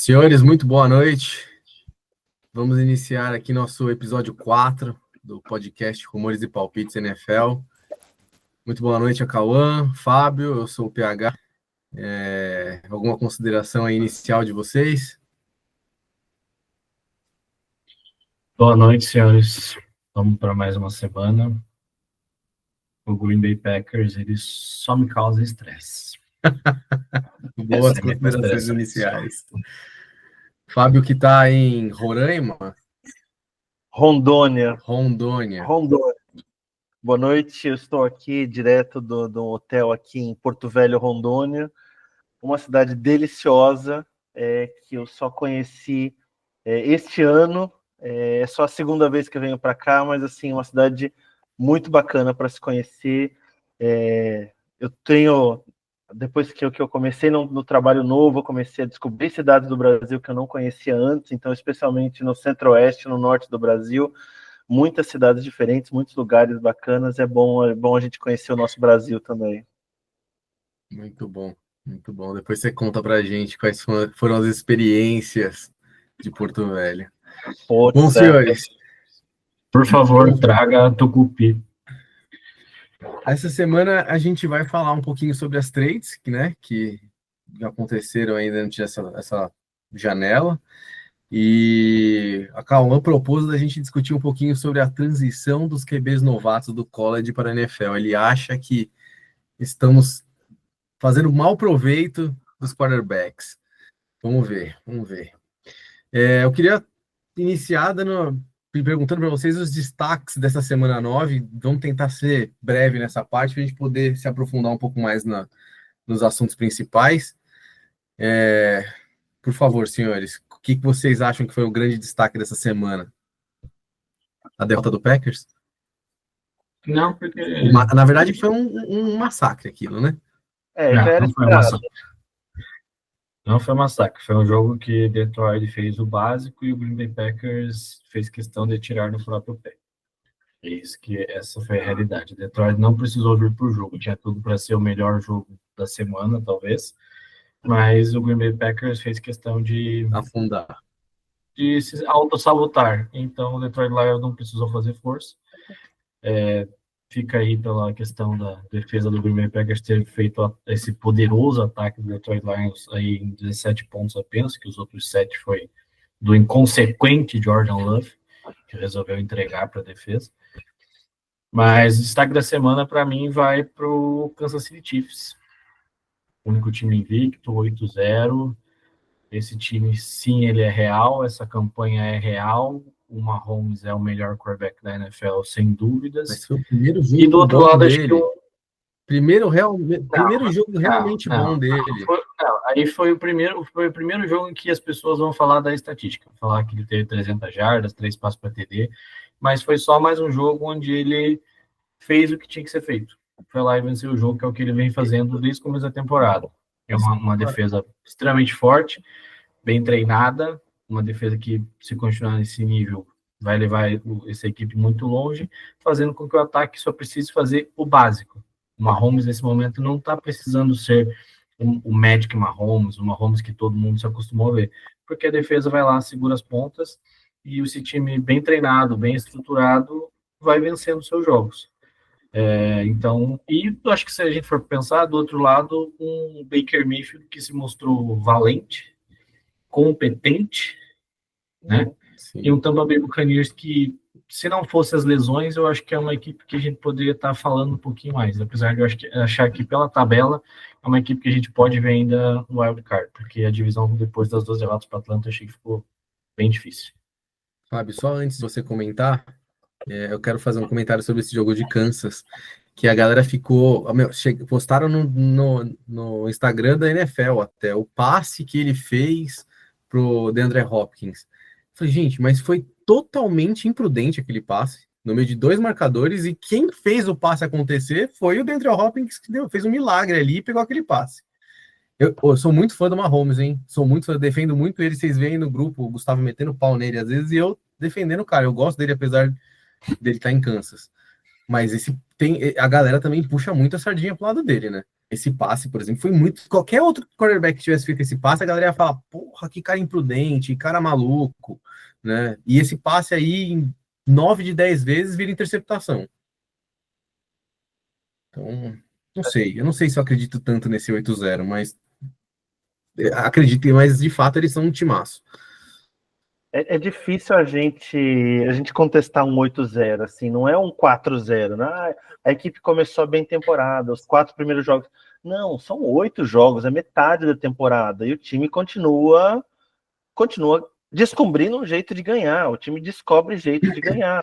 Senhores, muito boa noite. Vamos iniciar aqui nosso episódio 4 do podcast Rumores e Palpites NFL. Muito boa noite a Cauã, Fábio, eu sou o PH. Alguma consideração aí inicial de vocês? Boa noite, senhores. Vamos para mais uma semana. O Green Bay Packers, ele só me causa estresse. Boas considerações iniciais. Fábio, que está em Roraima? Rondônia. Boa noite, eu estou aqui direto do hotel aqui em Porto Velho, Rondônia, uma cidade deliciosa que eu só conheci este ano. É só a segunda vez que eu venho para cá, mas assim, uma cidade muito bacana para se conhecer. Eu tenho, depois que eu comecei no trabalho novo, eu comecei a descobrir cidades do Brasil que eu não conhecia antes, então especialmente no centro-oeste, no norte do Brasil, muitas cidades diferentes, muitos lugares bacanas. É bom a gente conhecer o nosso Brasil também. Muito bom, muito bom. Depois você conta pra gente quais foram as experiências de Porto Velho. Bom, senhores, por favor, traga Tucupi. Essa semana a gente vai falar um pouquinho sobre as trades, que aconteceram aí durante essa janela. E a Cauã propôs da gente discutir um pouquinho sobre a transição dos QBs novatos do college para a NFL. Ele acha que estamos fazendo mau proveito dos quarterbacks. Vamos ver. Eu queria iniciar perguntando para vocês os destaques dessa semana 9. Vamos tentar ser breve nessa parte para a gente poder se aprofundar um pouco mais nos assuntos principais. Por favor, senhores, o que vocês acham que foi o grande destaque dessa semana? A derrota do Packers? Não, porque... Na verdade, foi um massacre aquilo, né? Não foi um massacre. Não foi um massacre. Foi um jogo que Detroit fez o básico e o Green Bay Packers fez questão de tirar no próprio pé. Essa foi a realidade. Detroit não precisou vir para o jogo. Tinha tudo para ser o melhor jogo da semana, talvez. Mas o Green Bay Packers fez questão de afundar, de se auto-sabotar. Então o Detroit Lions não precisou fazer força. Fica aí pela questão da defesa do Green Bay Packers ter feito esse poderoso ataque do Detroit Lions aí em 17 pontos apenas, que os outros 7 foi do inconsequente Jordan Love, que resolveu entregar para a defesa. Mas o destaque da semana, para mim, vai para o Kansas City Chiefs. O único time invicto, 8-0. Esse time, sim, ele é real, essa campanha é real. O Mahomes é o melhor quarterback da NFL, sem dúvidas. Mas foi o primeiro jogo e do outro lado, dele. Acho que primeiro jogo realmente bom dele. Aí foi o primeiro jogo em que as pessoas vão falar da estatística, falar que ele teve 300 jardas, 3 passos para TD, mas foi só mais um jogo onde ele fez o que tinha que ser feito. Foi lá e venceu o jogo, que é o que ele vem fazendo desde o começo da temporada. É uma defesa extremamente forte, bem treinada, uma defesa que, se continuar nesse nível, vai levar essa equipe muito longe, fazendo com que o ataque só precise fazer o básico. O Mahomes, nesse momento, não está precisando ser o Magic Mahomes, o Mahomes que todo mundo se acostumou a ver, porque a defesa vai lá, segura as pontas, e esse time bem treinado, bem estruturado, vai vencendo seus jogos. Então, e eu acho que se a gente for pensar, do outro lado, um Baker Mayfield que se mostrou valente, competente, né? Sim. E um Tampa Bay Buccaneers que, se não fosse as lesões, eu acho que é uma equipe que a gente poderia estar falando um pouquinho mais, apesar de eu achar que pela tabela é uma equipe que a gente pode ver ainda no wild card, porque a divisão depois das 2 derrotas para Atlanta, eu achei que ficou bem difícil. Fábio, só antes de você comentar, eu quero fazer um comentário sobre esse jogo de Kansas, que a galera postaram no Instagram da NFL até o passe que ele fez pro DeAndre Hopkins. Falei, gente, mas foi totalmente imprudente aquele passe, no meio de 2 marcadores, e quem fez o passe acontecer foi o DeAndre Hopkins, que fez um milagre ali e pegou aquele passe. Eu sou muito fã do Mahomes, hein? Sou muito fã, defendo muito ele. Vocês veem no grupo o Gustavo metendo pau nele às vezes, e eu defendendo o cara. Eu gosto dele, apesar dele estar em Kansas. Mas a galera também puxa muito a sardinha pro lado dele, né? esse passe, por exemplo, foi muito... Qualquer outro quarterback que tivesse feito esse passe, a galera ia falar, porra, que cara imprudente, que cara maluco, né? E esse passe aí, em 9 de 10 vezes, vira interceptação. Então, não sei. Eu não sei se eu acredito tanto nesse 8-0, mas acredito, mas de fato eles são um timaço. É difícil a gente contestar um 8-0, assim, não é um 4-0, né? A equipe começou bem a temporada, os 4 primeiros jogos. Não, são 8 jogos, é metade da temporada, e o time continua descobrindo um jeito de ganhar, o time descobre jeito de ganhar.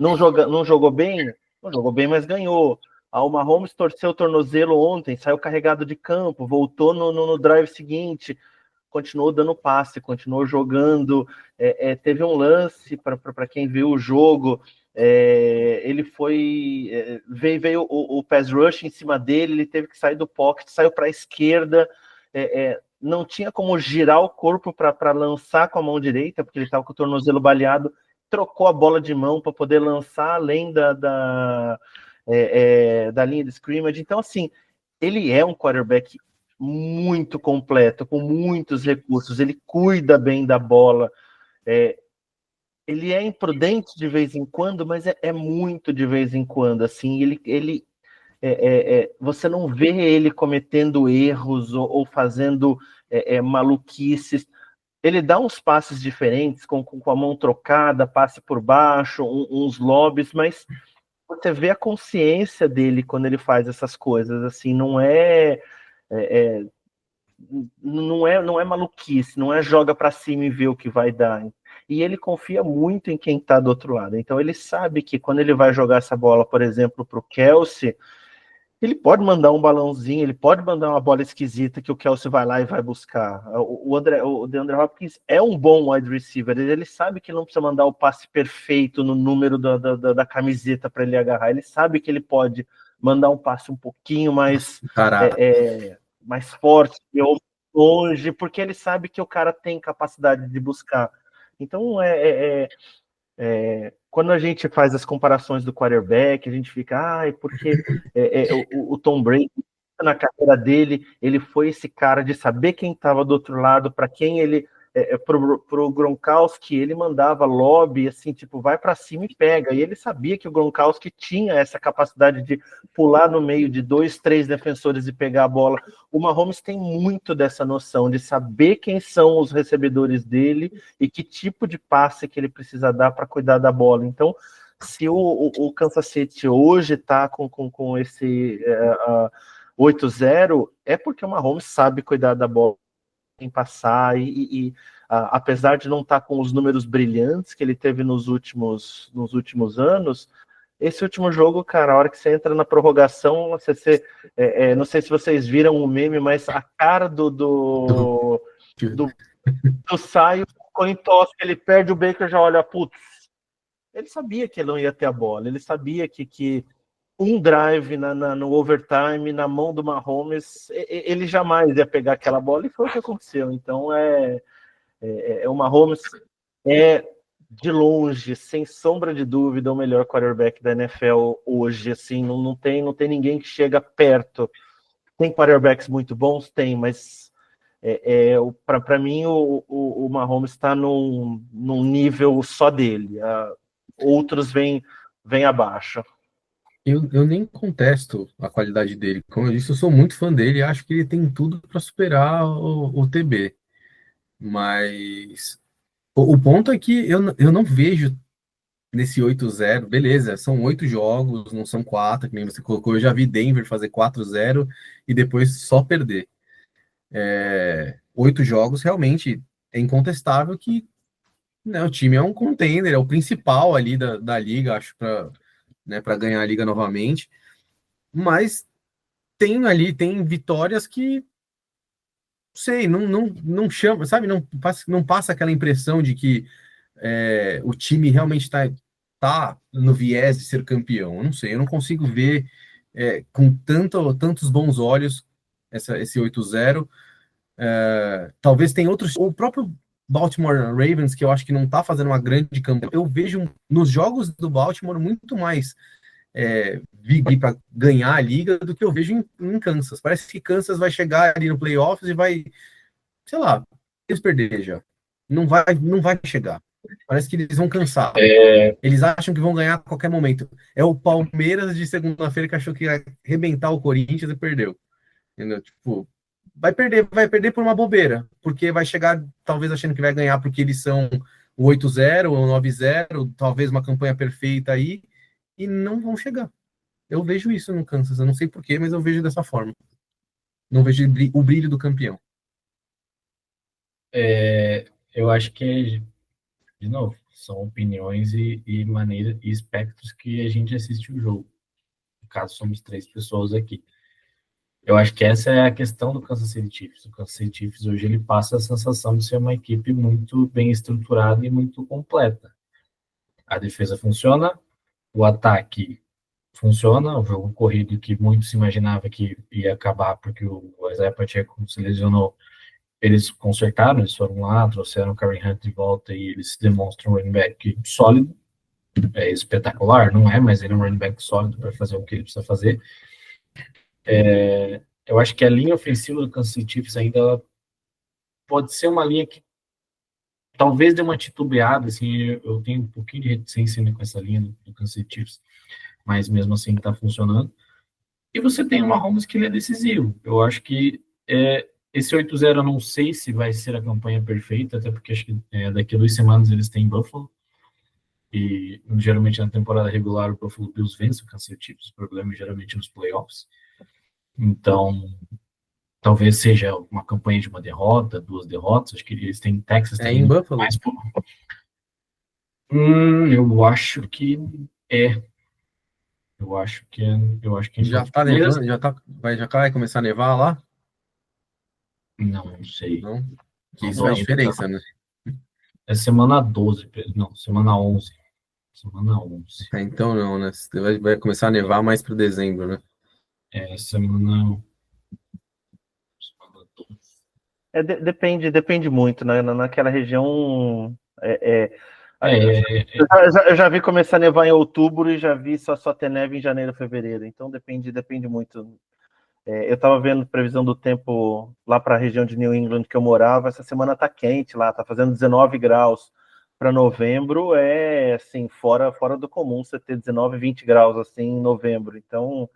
Não jogou bem? Não jogou bem, mas ganhou. O Mahomes torceu o tornozelo ontem, saiu carregado de campo, voltou no drive seguinte, continuou dando passe, continuou jogando. Teve um lance para quem viu o jogo. Ele foi. Veio o pass rush em cima dele, ele teve que sair do pocket, saiu para a esquerda. Não tinha como girar o corpo para lançar com a mão direita, porque ele estava com o tornozelo baleado. Trocou a bola de mão para poder lançar além da linha de scrimmage. Então, assim, ele é um quarterback muito completo, com muitos recursos, ele cuida bem da bola, ele é imprudente de vez em quando, mas é muito de vez em quando, assim, você não vê ele cometendo erros ou fazendo maluquices. Ele dá uns passes diferentes, com a mão trocada, passe por baixo, uns lobbies, mas você vê a consciência dele quando ele faz essas coisas, assim, não é maluquice, não é joga para cima e vê o que vai dar. E ele confia muito em quem está do outro lado. Então ele sabe que quando ele vai jogar essa bola, por exemplo, para o Kelce, ele pode mandar um balãozinho, ele pode mandar uma bola esquisita que o Kelce vai lá e vai buscar. O DeAndre Hopkins é um bom wide receiver, ele sabe que não precisa mandar o passe perfeito no número da camiseta para ele agarrar, ele sabe que ele pode mandar um passe um pouquinho mais forte ou longe, porque ele sabe que o cara tem capacidade de buscar. Então, quando a gente faz as comparações do quarterback, a gente fica, porque o Tom Brady, na carreira dele, ele foi esse cara de saber quem estava do outro lado, para quem ele, pro Gronkowski, ele mandava lobby, assim, tipo, vai para cima e pega, e ele sabia que o Gronkowski tinha essa capacidade de pular no meio de 2, 3 defensores e pegar a bola. O Mahomes tem muito dessa noção de saber quem são os recebedores dele e que tipo de passe que ele precisa dar para cuidar da bola. Então, se o Kansas City hoje está com esse 8-0, é porque o Mahomes sabe cuidar da bola, em passar, apesar de não estar com os números brilhantes que ele teve nos últimos anos, esse último jogo, cara, a hora que você entra na prorrogação, não sei se vocês viram o meme, mas a cara do Saio, coin toss, ele perde o Baker, já olha, putz, ele sabia que ele não ia ter a bola, ele sabia que um drive no overtime, na mão do Mahomes, ele jamais ia pegar aquela bola, e foi o que aconteceu. Então, o Mahomes de longe, sem sombra de dúvida, o melhor quarterback da NFL hoje, assim, não tem ninguém que chega perto. Tem quarterbacks muito bons? Tem, mas para mim o Mahomes está num nível só dele. Outros vêm abaixo. Eu nem contesto a qualidade dele. Como eu disse, eu sou muito fã dele e acho que ele tem tudo para superar o TB. Mas o ponto é que eu não vejo nesse 8-0, beleza, são 8 jogos, não são 4, que nem você colocou. Eu já vi Denver fazer 4-0 e depois só perder. 8 jogos, realmente, é incontestável que, né, o time é um contender, é o principal ali da liga, acho, para ganhar a liga novamente. Mas tem vitórias que, sei, não chama, sabe? Não passa aquela impressão de que o time realmente tá no viés de ser campeão. Eu não sei, eu não consigo ver com tantos bons olhos esse 8-0. Talvez tem outros. O próprio Baltimore Ravens, que eu acho que não tá fazendo uma grande campanha. Eu vejo nos jogos do Baltimore muito mais vir para ganhar a liga do que eu vejo em Kansas. Parece que Kansas vai chegar ali no playoffs e vai, sei lá, eles perder já. Não vai chegar. Parece que eles vão cansar. Eles acham que vão ganhar a qualquer momento. É o Palmeiras de segunda-feira que achou que ia arrebentar o Corinthians e perdeu. Entendeu? Tipo, vai perder por uma bobeira, porque vai chegar talvez achando que vai ganhar porque eles são o 8-0 ou 9-0, talvez uma campanha perfeita aí, e não vão chegar. Eu vejo isso no Kansas, eu não sei porquê, mas eu vejo dessa forma. Não vejo o brilho do campeão. Eu acho que, de novo, são opiniões e maneiras e espectros que a gente assiste o jogo. No caso, somos 3 pessoas aqui. Eu acho que essa é a questão do Kansas City Chiefs. O Kansas City Chiefs hoje ele passa a sensação de ser uma equipe muito bem estruturada e muito completa. A defesa funciona, o ataque funciona, o jogo corrido que muito se imaginava que ia acabar porque o Isaiah Pacheco se lesionou, eles consertaram, eles foram lá, trouxeram o Kareem Hunt de volta e eles demonstram um running back sólido, espetacular, não é, mas ele é um running back sólido para fazer o que ele precisa fazer. Eu acho que a linha ofensiva do Kansas City Chiefs ainda pode ser uma linha que talvez dê uma titubeada, assim, eu tenho um pouquinho de reticência, né, com essa linha do Kansas City Chiefs, mas mesmo assim está funcionando. E você tem uma Mahomes que ele é decisivo. Eu acho que esse 8-0 eu não sei se vai ser a campanha perfeita, até porque acho que daqui a 2 semanas eles têm Buffalo, e geralmente na temporada regular o Buffalo Bills vence o Kansas City Chiefs, o problema é geralmente nos playoffs. Então, talvez seja uma campanha de uma derrota, 2 derrotas, acho que eles têm Texas também. Em Buffalo? Mais eu acho que é. Eu acho que já tá nevando, já vai começar a nevar lá? Não sei. Não? Que isso faz diferença, né? É semana 12, não, semana 11. Semana 11. Então não, né? Vai começar a nevar mais para dezembro, né? Semana 12. Depende muito, né? Naquela região. Eu eu já vi começar a nevar em outubro e já vi só ter neve em janeiro, fevereiro. Então depende muito. Eu estava vendo previsão do tempo lá para a região de New England que eu morava. Essa semana tá quente lá, tá fazendo 19 graus para novembro. É assim, fora do comum você ter 19, 20 graus assim em novembro. Então,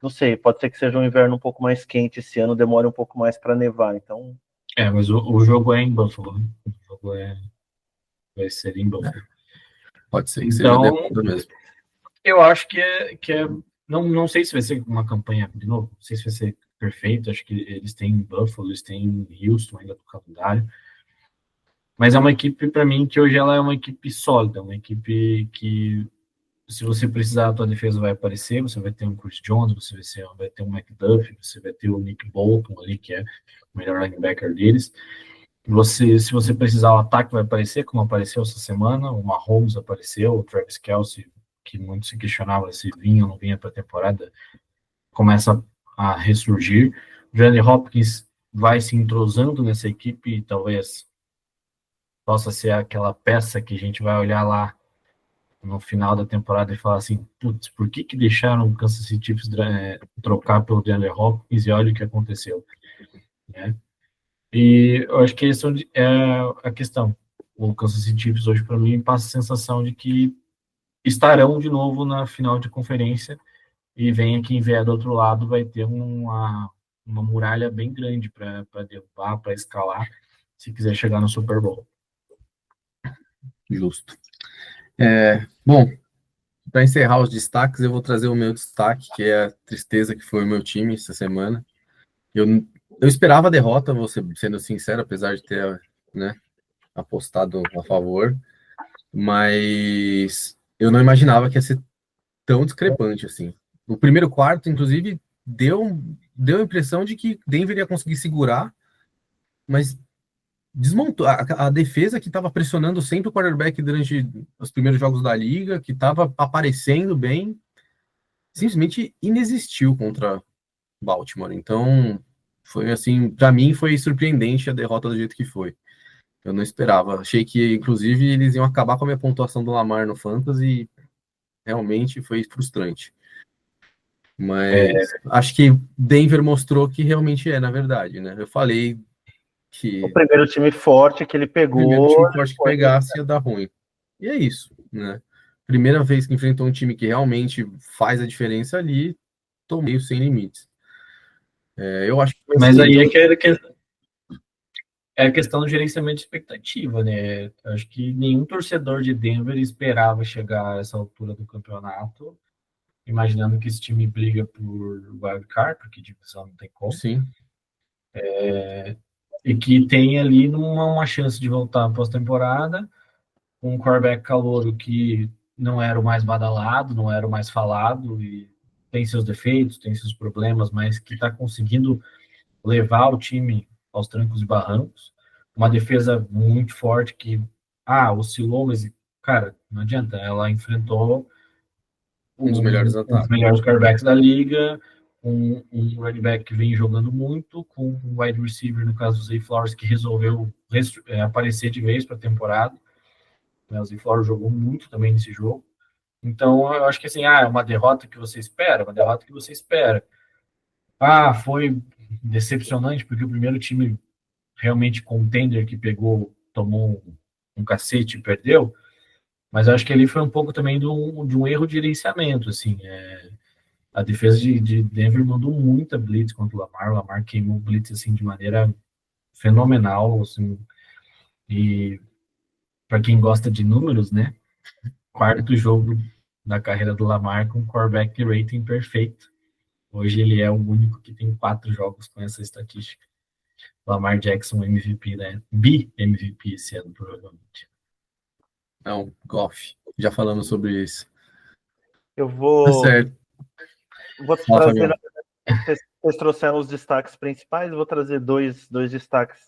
não sei, pode ser que seja um inverno um pouco mais quente esse ano, demore um pouco mais para nevar. Então, mas o jogo é em Buffalo, né? O jogo vai ser em Buffalo. Pode ser que seja demanda mesmo. Eu acho que não sei se vai ser uma campanha, de novo, não sei se vai ser perfeito, acho que eles têm Buffalo, eles têm Houston ainda no calendário, mas é uma equipe, para mim, que hoje ela é uma equipe sólida, uma equipe que, se você precisar, a tua defesa vai aparecer, você vai ter um Chris Jones, você vai ter um McDuffie, você vai ter o Nick Bolton ali, que é o melhor linebacker deles. Se você precisar, o ataque vai aparecer, como apareceu essa semana, o Mahomes apareceu, o Travis Kelce, que muito se questionava se vinha ou não vinha para a temporada, começa a ressurgir. O Johnny Hopkins vai se entrosando nessa equipe e talvez possa ser aquela peça que a gente vai olhar lá no final da temporada e falar assim, putz, por que deixaram o Kansas City Chiefs trocar pelo DeAndre Hopkins e olha o que aconteceu, né? E eu acho que essa é a questão. O Kansas City Chiefs hoje, para mim, passa a sensação de que estarão de novo na final de conferência e venha quem vier do outro lado vai ter uma muralha bem grande para derrubar, para escalar, se quiser chegar no Super Bowl. Justo. Bom, para encerrar os destaques, eu vou trazer o meu destaque, que é a tristeza que foi o meu time essa semana. Eu esperava a derrota, vou sendo sincero, apesar de ter, né, apostado a favor, mas eu não imaginava que ia ser tão discrepante assim. O primeiro quarto, inclusive, deu a impressão de que Denver ia conseguir segurar, mas desmontou. A defesa que estava pressionando sempre o quarterback durante os primeiros jogos da liga, que estava aparecendo bem, simplesmente inexistiu contra Baltimore. Então, foi assim, para mim foi surpreendente a derrota do jeito que foi. Eu não esperava. Achei que, inclusive, eles iam acabar com a minha pontuação do Lamar no Fantasy realmente foi frustrante. Mas acho que Denver mostrou que realmente é, na verdade, né? Eu falei que O primeiro time forte que ele o primeiro pegou, time forte que pegasse ia dar ruim. E é isso, né? Primeira vez que enfrentou um time que realmente faz a diferença ali, tomei o sem limites. Eu acho que vai Mas ser. aí é a questão do gerenciamento de expectativa, né? Eu acho que nenhum torcedor de Denver esperava chegar a essa altura do campeonato, imaginando que esse time briga por wildcard, porque divisão não tem como, Sim, e que tem ali uma chance de voltar pós-temporada, com um quarterback calouro que não era o mais badalado, não era o mais falado, e tem seus defeitos, tem seus problemas, mas que está conseguindo levar o time aos trancos e barrancos. Uma defesa muito forte que, oscilou, mas, cara, não adianta. Ela enfrentou um dos melhores um dos ataques. melhores quarterbacks da liga, um running back que vem jogando muito, com um wide receiver, no caso do Zay Flowers, que resolveu aparecer de vez para a temporada. O Zay Flowers jogou muito também nesse jogo. Então, eu acho que assim, é uma derrota que você espera, uma derrota que você espera. Foi decepcionante, porque o primeiro time realmente contender que pegou, tomou um cacete e perdeu, mas eu acho que ali foi um pouco também de um erro de gerenciamento, assim, a defesa de Denver mandou muita blitz contra o Lamar queimou blitz, assim, de maneira fenomenal, assim, e para quem gosta de números, né, quarto jogo da carreira do Lamar com quarterback rating perfeito. Hoje ele é o único que tem 4 jogos com essa estatística. Lamar Jackson MVP, né? MVP esse ano, provavelmente. Não, Goff. Já falamos sobre isso. Eu Tá vou, certo. vou Fala, trazer, Fabião. vocês trouxeram os destaques principais, vou trazer dois destaques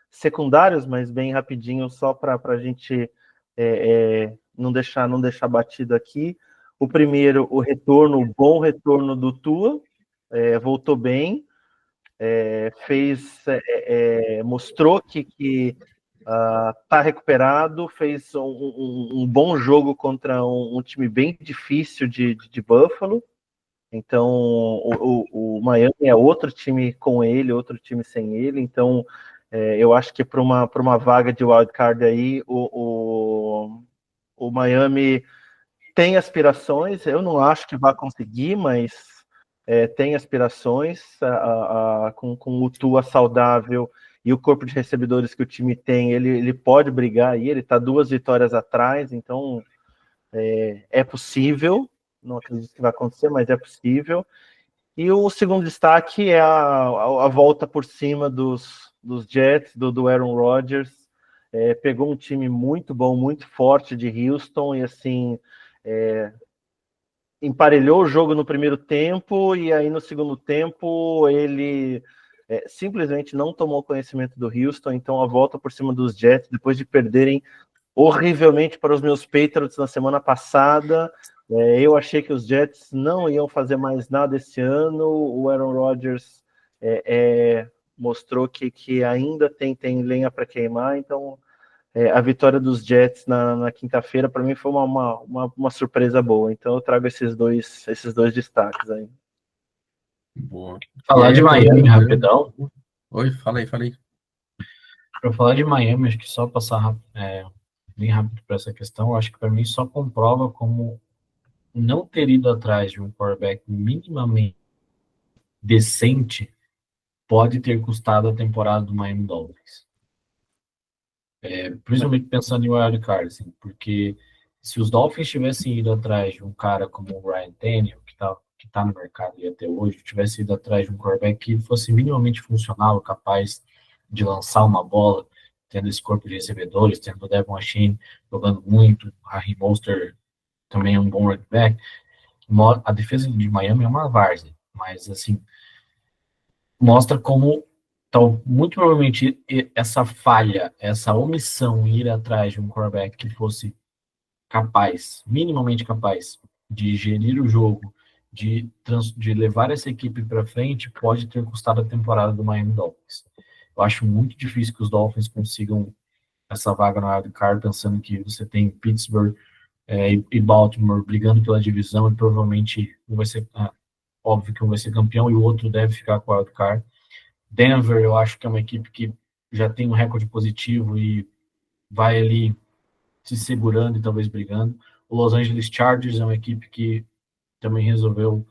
secundários, mas bem rapidinho, só para a gente não deixar batido aqui. O primeiro, o bom retorno do Tua, voltou bem, mostrou que está recuperado, fez um bom jogo contra um time bem difícil de Buffalo. Então, o Miami é outro time com ele, outro time sem ele. Então, eu acho que para uma vaga de wildcard aí, o Miami tem aspirações. Eu não acho que vai conseguir, mas tem aspirações com o Tua saudável e o corpo de recebedores que o time tem. Ele pode brigar aí. Ele está 2 vitórias atrás, então é possível. Não acredito que vai acontecer, mas é possível. E o segundo destaque é a volta por cima dos Jets, do Aaron Rodgers. Pegou um time muito bom, muito forte de Houston e assim emparelhou o jogo no primeiro tempo e aí no segundo tempo ele simplesmente não tomou conhecimento do Houston. Então a volta por cima dos Jets, depois de perderem horrivelmente para os meus Patriots na semana passada. Eu achei que os Jets não iam fazer mais nada esse ano. O Aaron Rodgers mostrou que ainda tem lenha para queimar. Então, a vitória dos Jets na quinta-feira, para mim, foi uma surpresa boa. Então, eu trago esses dois destaques aí. Boa. Falar de Miami rapidão. Oi, fala aí. Para falar de Miami, acho que só passar bem rápido para essa questão, acho que para mim só comprova como não ter ido atrás de um quarterback minimamente decente pode ter custado a temporada do Miami Dolphins. Principalmente pensando em wild card, assim, porque se os Dolphins tivessem ido atrás de um cara como o Ryan Tannehill, que tá no mercado e até hoje, tivesse ido atrás de um quarterback que fosse minimamente funcional, capaz de lançar uma bola, tendo esse corpo de recebedores, tendo o Devon Achane jogando muito, Harry Mostert também é um bom running back, a defesa de Miami é uma várzea, mas assim, mostra como muito provavelmente essa falha, essa omissão em ir atrás de um quarterback que fosse capaz, minimamente capaz, de gerir o jogo, de levar essa equipe para frente, pode ter custado a temporada do Miami Dolphins. Eu acho muito difícil que os Dolphins consigam essa vaga no wild card, pensando que você tem Pittsburgh e Baltimore brigando pela divisão, e provavelmente um vai ser, óbvio que um vai ser campeão e o outro deve ficar com o wild card. Denver, eu acho que é uma equipe que já tem um recorde positivo e vai ali se segurando e talvez brigando. O Los Angeles Chargers é uma equipe que também resolveu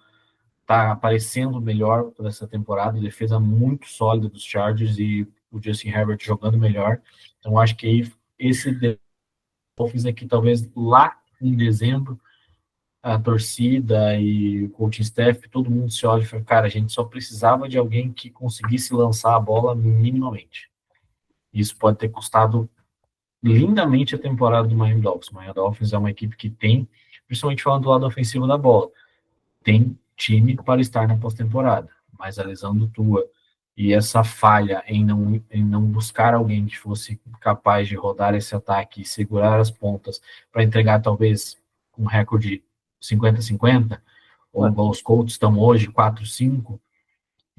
estar aparecendo melhor por essa temporada, defesa muito sólida dos Chargers e o Justin Herbert jogando melhor. Então acho que aí esse Dolphins aqui talvez lá em dezembro a torcida e o coaching staff, todo mundo se olha e fala, cara, a gente só precisava de alguém que conseguisse lançar a bola minimamente. Isso pode ter custado lindamente a temporada do Miami Dolphins. O Miami Dolphins é uma equipe que tem, principalmente falando do lado ofensivo da bola, tem time para estar na pós-temporada, mas a lesão do Tua e essa falha em não buscar alguém que fosse capaz de rodar esse ataque e segurar as pontas para entregar talvez um recorde 50-50, ou igual os Colts estão hoje, 4-5,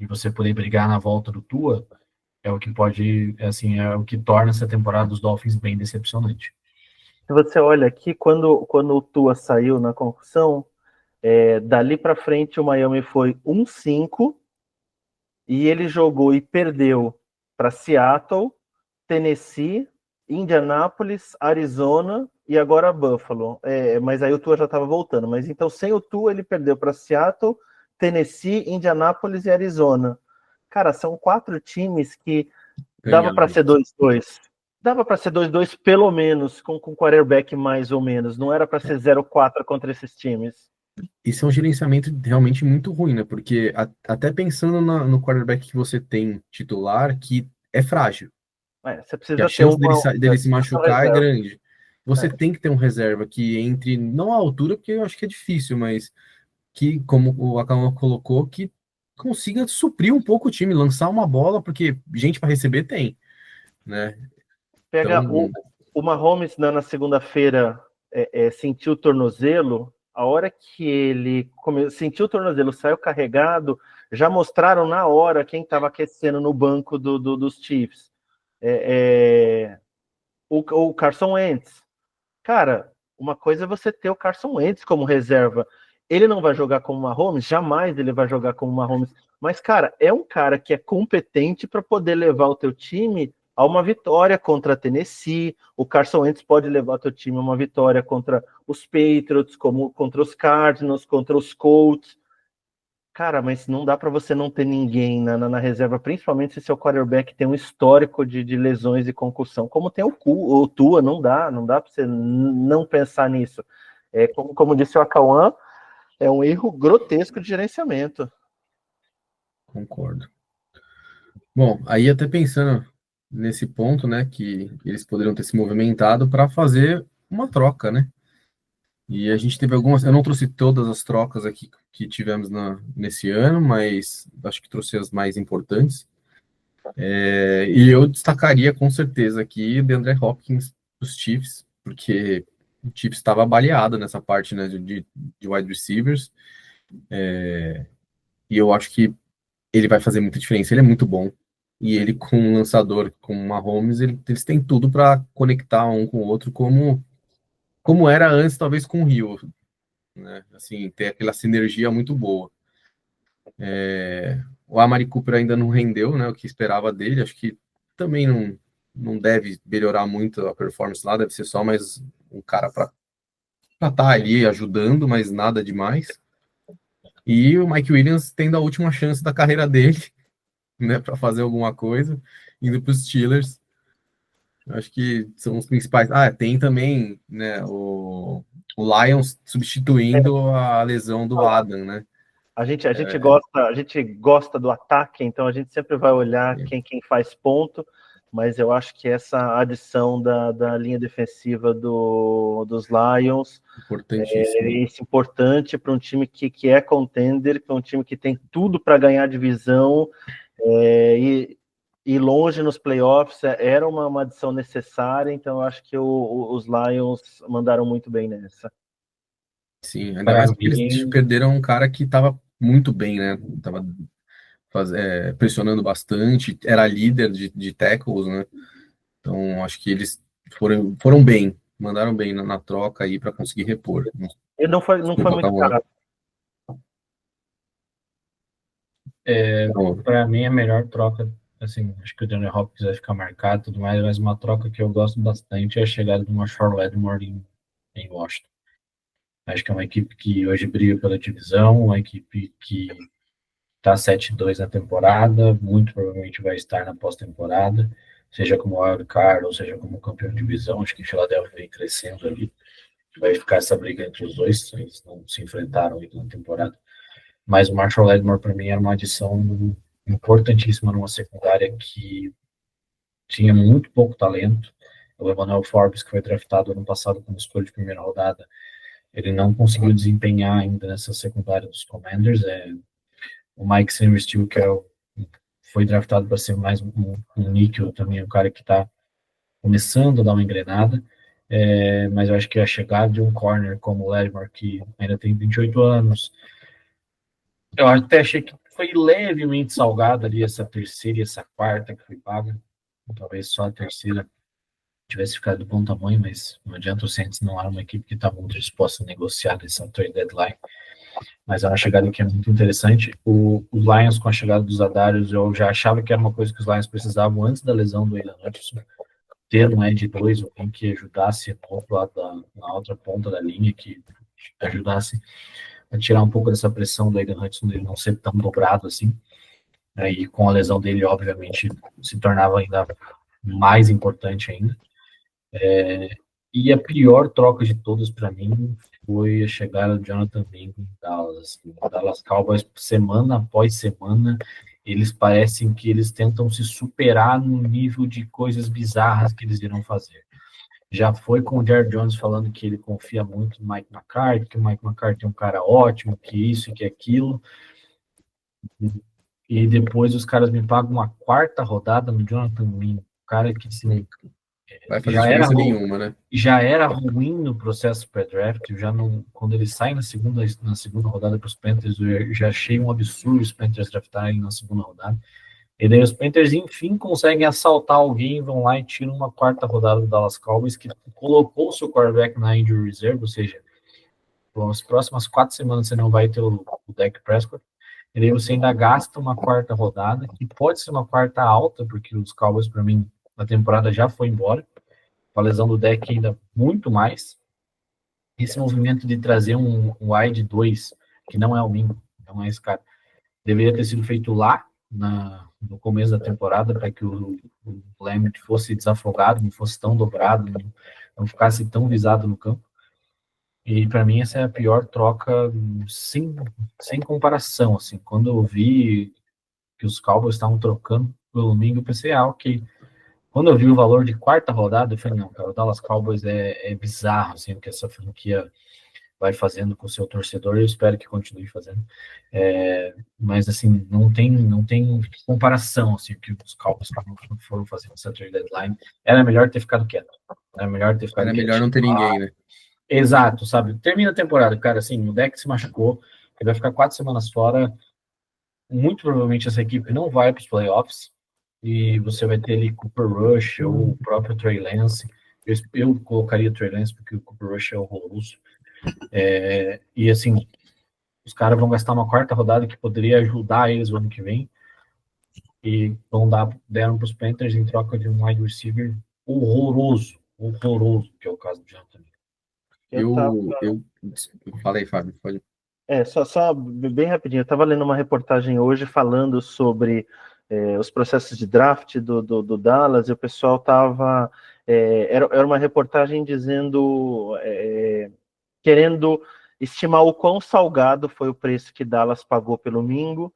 e você poder brigar na volta do Tua, é o que pode, assim, é o que torna essa temporada dos Dolphins bem decepcionante. Se você olha aqui, quando o Tua saiu na concussão, dali para frente o Miami foi 1-5 e ele jogou e perdeu para Seattle, Tennessee, Indianápolis, Arizona e agora Buffalo. Mas aí o Tua já estava voltando. Mas então, sem o Tua, ele perdeu para Seattle, Tennessee, Indianápolis e Arizona. Cara, são 4 times que dava para ser 2-2. Dava para ser 2-2 pelo menos, com quarterback mais ou menos. Não era para ser 0-4 contra esses times. Isso é um gerenciamento realmente muito ruim, né? Porque até pensando no quarterback que você tem titular, que é frágil. Você Que precisa a ter chance dele se machucar é grande. Você É. tem que ter um reserva que entre, não à altura, porque eu acho que é difícil, mas que, como o Akama colocou, que consiga suprir um pouco o time, lançar uma bola, porque gente para receber tem, né? Pega Então, o Mahomes na segunda-feira, sentiu o tornozelo. A hora que ele sentiu o tornozelo, saiu carregado, já mostraram na hora quem estava aquecendo no banco dos Chiefs. O Carson Wentz. Cara, uma coisa é você ter o Carson Wentz como reserva. Ele não vai jogar como Mahomes, jamais ele vai jogar como Mahomes. Mas, cara, é um cara que é competente para poder levar o teu time a uma vitória contra a Tennessee. O Carson Wentz pode levar o teu time a uma vitória contra os Patriots, como contra os Cardinals, contra os Colts. Cara, mas não dá para você não ter ninguém na reserva, principalmente se seu quarterback tem um histórico de lesões e concussão, como tem o Tua, não dá para você não pensar nisso. Como disse o Acauã, é um erro grotesco de gerenciamento. concordo. Bom, aí até pensando nesse ponto, né, que eles poderiam ter se movimentado para fazer uma troca, né? E a gente teve algumas, eu não trouxe todas as trocas aqui que tivemos nesse ano, mas acho que trouxe as mais importantes. E eu destacaria com certeza aqui o DeAndre Hopkins dos Chiefs, porque o Chiefs estava baleado nessa parte, né, de wide receivers. E eu acho que ele vai fazer muita diferença. Ele é muito bom. E ele, com um lançador como o Mahomes, eles têm tudo para conectar um com o outro, como era antes, talvez, com o Rio, né? Assim, ter aquela sinergia muito boa. O Amari Cooper ainda não rendeu, né, o que esperava dele. Acho que também não deve melhorar muito a performance lá, deve ser só mais um cara para estar ali ajudando, mas nada demais. E o Mike Williams tendo a última chance da carreira dele, né, para fazer alguma coisa, indo para os Steelers. Acho que são os principais. Tem também, né, o Lions substituindo a lesão do Adam, né? A gente gosta do ataque, então a gente sempre vai olhar quem faz ponto, mas eu acho que essa adição da linha defensiva dos Lions é importante para um time que é contender, para um time que tem tudo para ganhar divisão e longe nos playoffs. Era uma adição necessária, então eu acho que os Lions mandaram muito bem nessa. Sim, ainda mais porque eles perderam um cara que estava muito bem, né? Tava pressionando bastante, era líder de tackles, né? Então acho que eles foram bem mandaram bem na troca aí para conseguir repor. Ele não foi muito caro. Para mim, a melhor troca, assim, acho que o Daniel Hopkins vai ficar marcado e tudo mais, mas uma troca que eu gosto bastante é a chegada do Marshall Lattimore em Washington. Acho que é uma equipe que hoje briga pela divisão, uma equipe que está 7-2 na temporada, muito provavelmente vai estar na pós-temporada, seja como wildcard ou seja como campeão de divisão. Acho que Philadelphia vem crescendo ali, vai ficar essa briga entre os dois, eles não se enfrentaram na temporada. Mas o Marshall Lattimore, para mim, era uma adição importantíssima numa secundária que tinha muito pouco talento. O Emmanuel Forbes, que foi draftado ano passado como escolha de primeira rodada, ele não conseguiu desempenhar ainda nessa secundária dos Commanders. O Mike Sainristil, que foi draftado para ser mais um níquel também, um cara que está começando a dar uma engrenada. Mas eu acho que a chegada de um corner como o Lattimore, que ainda tem 28 anos, eu até achei que foi levemente salgada ali essa terceira e essa quarta que foi paga. Talvez só a terceira tivesse ficado do bom tamanho, mas não adianta, o Saints não era uma equipe que estava muito disposta a negociar nessa trade deadline. Mas é uma chegada que é muito interessante. Os Lions, com a chegada dos Zadarius, eu já achava que era uma coisa que os Lions precisavam antes da lesão do Aidan Hutchinson, ter um edge 2, alguém que ajudasse na outra ponta da linha, que ajudasse a tirar um pouco dessa pressão do Aidan Hutchinson, dele não ser tão dobrado assim. E com a lesão dele, obviamente, se tornava ainda mais importante ainda. E a pior troca de todas para mim foi a chegada do Jonathan Mingo em Dallas. O Dallas Cowboys, semana após semana, eles parecem que eles tentam se superar no nível de coisas bizarras que eles irão fazer. Já foi com o Jared Jones falando que ele confia muito no Mike McCarthy, que o Mike McCarthy é um cara ótimo, que isso e que aquilo. E depois os caras me pagam uma quarta rodada no Jonathan Mingo, cara que assim, vai fazer diferença nenhuma, né? Já era ruim no processo pré-draft, quando ele sai na segunda rodada para os Panthers, eu já achei um absurdo os Panthers draftarem na segunda rodada. E daí os Panthers, enfim, conseguem assaltar alguém, vão lá e tiram uma quarta rodada do Dallas Cowboys, que colocou o seu quarterback na injury reserve, ou seja, nas próximas 4 semanas você não vai ter o Dak Prescott. E daí você ainda gasta uma quarta rodada, que pode ser uma quarta alta, porque os Cowboys, para mim, a temporada já foi embora. Com a lesão do Dak ainda muito mais. Esse movimento de trazer um wide 2, que não é o Mingo, não é esse cara, deveria ter sido feito lá, no começo da temporada, para que o Lammert fosse desafogado, não fosse tão dobrado, não ficasse tão visado no campo. E para mim essa é a pior troca sem comparação. Assim, quando eu vi que os Cowboys estavam trocando pelo Mingo, eu pensei, ok. Quando eu vi o valor de quarta rodada, eu falei, não, cara, o Dallas Cowboys é bizarro, assim, o que essa franquia vai fazendo com o seu torcedor, eu espero que continue fazendo. Mas, assim, não tem comparação, assim, o que os Cowboys foram fazendo essa trade deadline. Era melhor ter ficado quieto. Era melhor não ter ninguém, né? Exato, sabe? Termina a temporada, cara, assim, o Dak se machucou, ele vai ficar 4 semanas fora, muito provavelmente essa equipe não vai para os playoffs, e você vai ter ali Cooper Rush ou o próprio Trey Lance. Eu colocaria o Trey Lance porque o Cooper Rush é horroroso. E assim, os caras vão gastar uma quarta rodada que poderia ajudar eles o ano que vem, e deram para os Panthers em troca de um wide receiver horroroso, que é o caso do Jonathan. Eu falei, Fábio, pode. Só bem rapidinho, eu estava lendo uma reportagem hoje falando sobre os processos de draft do Dallas, e o pessoal estava... era uma reportagem dizendo... querendo estimar o quão salgado foi o preço que Dallas pagou pelo Mingo,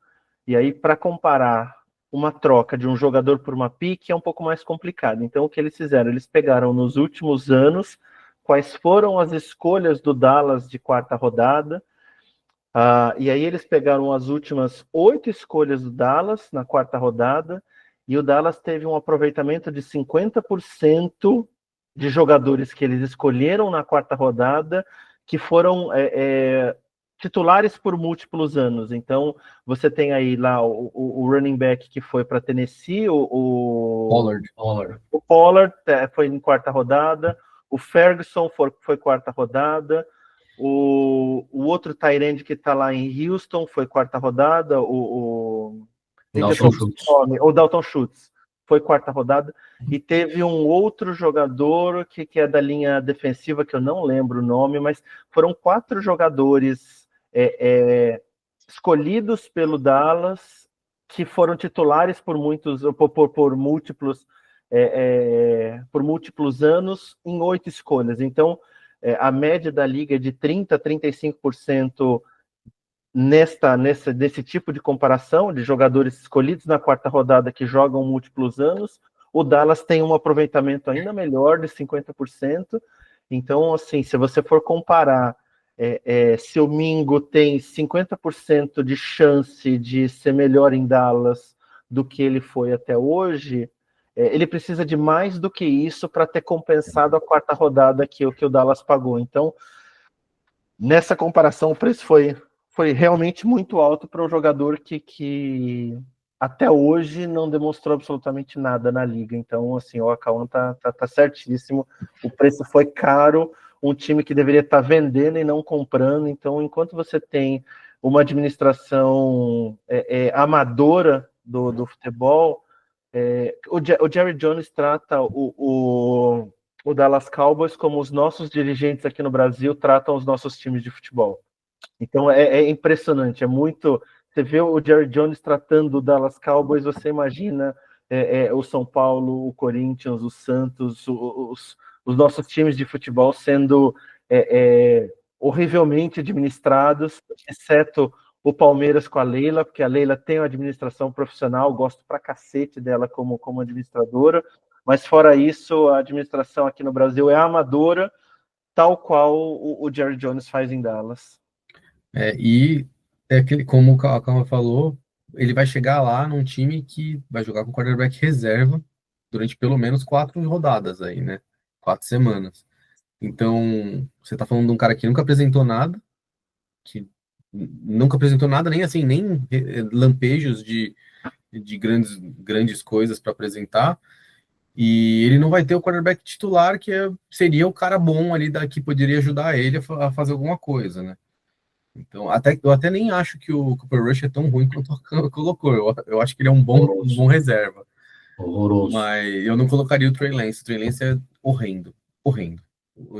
e aí, para comparar uma troca de um jogador por uma pick, é um pouco mais complicado. Então, o que eles fizeram? Eles pegaram nos últimos anos quais foram as escolhas do Dallas de quarta rodada, e aí eles pegaram as últimas 8 escolhas do Dallas na quarta rodada, e o Dallas teve um aproveitamento de 50% de jogadores que eles escolheram na quarta rodada, que foram titulares por múltiplos anos. Então, você tem aí lá o running back que foi para Tennessee, o Pollard foi em quarta rodada, O Ferguson foi quarta rodada. O outro tight end que está lá em Houston foi quarta rodada. O Dalton Schultz foi quarta rodada. E teve um outro jogador que é da linha defensiva, que eu não lembro o nome, mas foram 4 jogadores escolhidos pelo Dallas, que foram titulares por múltiplos anos em 8 escolhas. Então, a média da liga é de 30% a 35% desse tipo de comparação, de jogadores escolhidos na quarta rodada que jogam múltiplos anos. O Dallas tem um aproveitamento ainda melhor, de 50%. Então, assim, se você for comparar, se o Mingo tem 50% de chance de ser melhor em Dallas do que ele foi até hoje, ele precisa de mais do que isso para ter compensado a quarta rodada que o Dallas pagou. Então, nessa comparação, o preço foi realmente muito alto para um jogador que até hoje não demonstrou absolutamente nada na liga. Então, assim, o Akaun tá certíssimo. O preço foi caro, um time que deveria estar vendendo e não comprando. Então, enquanto você tem uma administração amadora do futebol, o Jerry Jones trata o Dallas Cowboys como os nossos dirigentes aqui no Brasil tratam os nossos times de futebol. Então é impressionante, é muito. Você vê o Jerry Jones tratando o Dallas Cowboys, você imagina o São Paulo, o Corinthians, o Santos, os nossos times de futebol sendo horrivelmente administrados, exceto o Palmeiras com a Leila, porque a Leila tem uma administração profissional, gosto pra cacete dela como administradora, mas fora isso, a administração aqui no Brasil é amadora, tal qual o Jerry Jones faz em Dallas. E como o Calma falou, ele vai chegar lá num time que vai jogar com quarterback reserva durante pelo menos 4 rodadas aí, né? 4 semanas. Então, você tá falando de um cara que nunca apresentou nada, nem assim, nem lampejos de grandes coisas para apresentar, e ele não vai ter o quarterback titular, que seria o cara bom ali que poderia ajudar ele a fazer alguma coisa, né? Então, eu até nem acho que o Cooper Rush é tão ruim quanto colocou. Eu acho que ele é um bom reserva. Horroroso. Mas eu não colocaria o Trey Lance. O Trey Lance é horrendo. O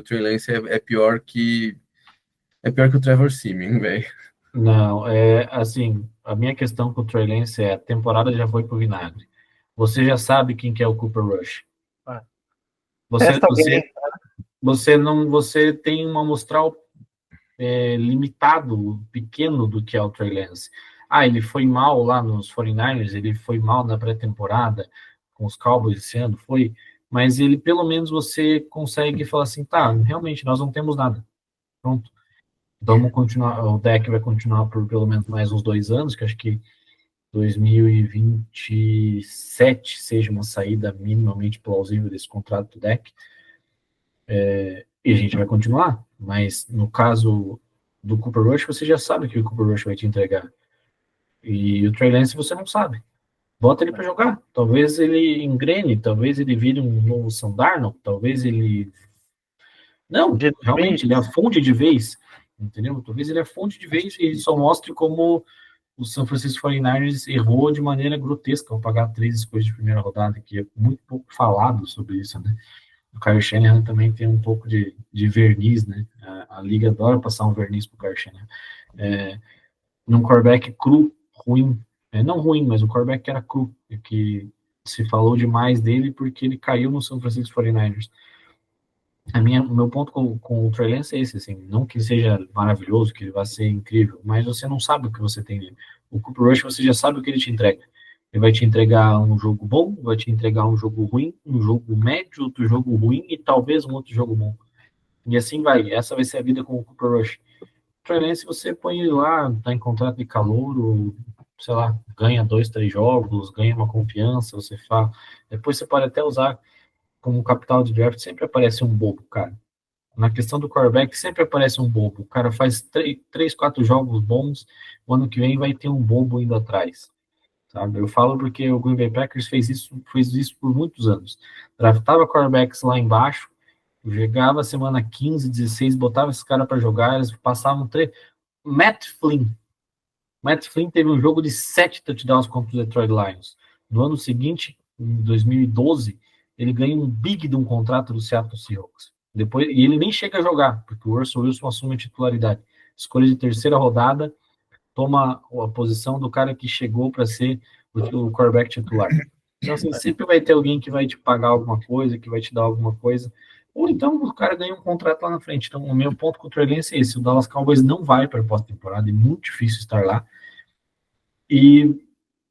Trey Lance é pior que o Trevor Siemian, velho. Não, assim, a minha questão com o Trey Lance a temporada já foi pro vinagre. Você já sabe quem que é o Cooper Rush. Você tem um amostral limitado, pequeno do que é o Trey Lance. Ele foi mal lá nos 49ers, ele foi mal na pré-temporada com os Cowboys esse ano, mas ele, pelo menos, você consegue falar assim, realmente, nós não temos nada. Pronto. Vamos continuar, o deck vai continuar por pelo menos mais uns 2 anos, que acho que 2027 seja uma saída minimamente plausível desse contrato do deck. E a gente vai continuar, mas no caso do Cooper Rush, você já sabe que o Cooper Rush vai te entregar. E o Trey Lance você não sabe. Bota ele para jogar. Talvez ele engrene, talvez ele vire um novo Sam Darnold, talvez ele... Não, realmente, ele afunde de vez, entendeu? Talvez ele afunde de vez e só mostre como o San Francisco 49ers errou de maneira grotesca ao pagar 3 escolhas de primeira rodada, que é muito pouco falado sobre isso, né? O Kyle Shanahan também tem um pouco de verniz, né? A liga adora passar um verniz pro Kyle Shanahan. Num quarterback cru, ruim, não ruim, mas um quarterback que era cru, que se falou demais dele porque ele caiu no San Francisco 49ers. O meu ponto com o Trey Lance é esse, assim, não que ele seja maravilhoso, que ele vai ser incrível, mas você não sabe o que você tem nele. O Cooper Rush, você já sabe o que ele te entrega. Ele vai te entregar um jogo bom, vai te entregar um jogo ruim, um jogo médio, outro jogo ruim e talvez um outro jogo bom. E assim vai. Essa vai ser a vida com o Cooper Rush. O Trey Lance, você põe ele lá, tá em contrato de calor, ou, sei lá, ganha 2, 3 jogos, ganha uma confiança, você fala. Depois você pode até usar como capital de draft, sempre aparece um bobo, cara. Na questão do quarterback, sempre aparece um bobo. O cara faz 3, 4 jogos bons, o ano que vem vai ter um bobo indo atrás. Sabe? Eu falo porque o Green Bay Packers fez isso por muitos anos. Draftava quarterbacks lá embaixo Chegava semana 15, 16, botava esses caras para jogar, eles passavam Matt Flynn. Matt Flynn teve um jogo de 7 touchdowns contra o Detroit Lions. No ano seguinte, em 2012, ele ganha um big de um contrato do Seattle Seahawks. Depois, e ele nem chega a jogar, porque o Russell Wilson assume a titularidade. Escolha de terceira rodada, toma a posição do cara que chegou para ser o quarterback titular. Então, assim, sempre vai ter alguém que vai te pagar alguma coisa, que vai te dar alguma coisa, ou então o cara ganha um contrato lá na frente. Então, o meu ponto com o Trey Lance é esse: o Dallas Cowboys não vai para a pós-temporada, é muito difícil estar lá, e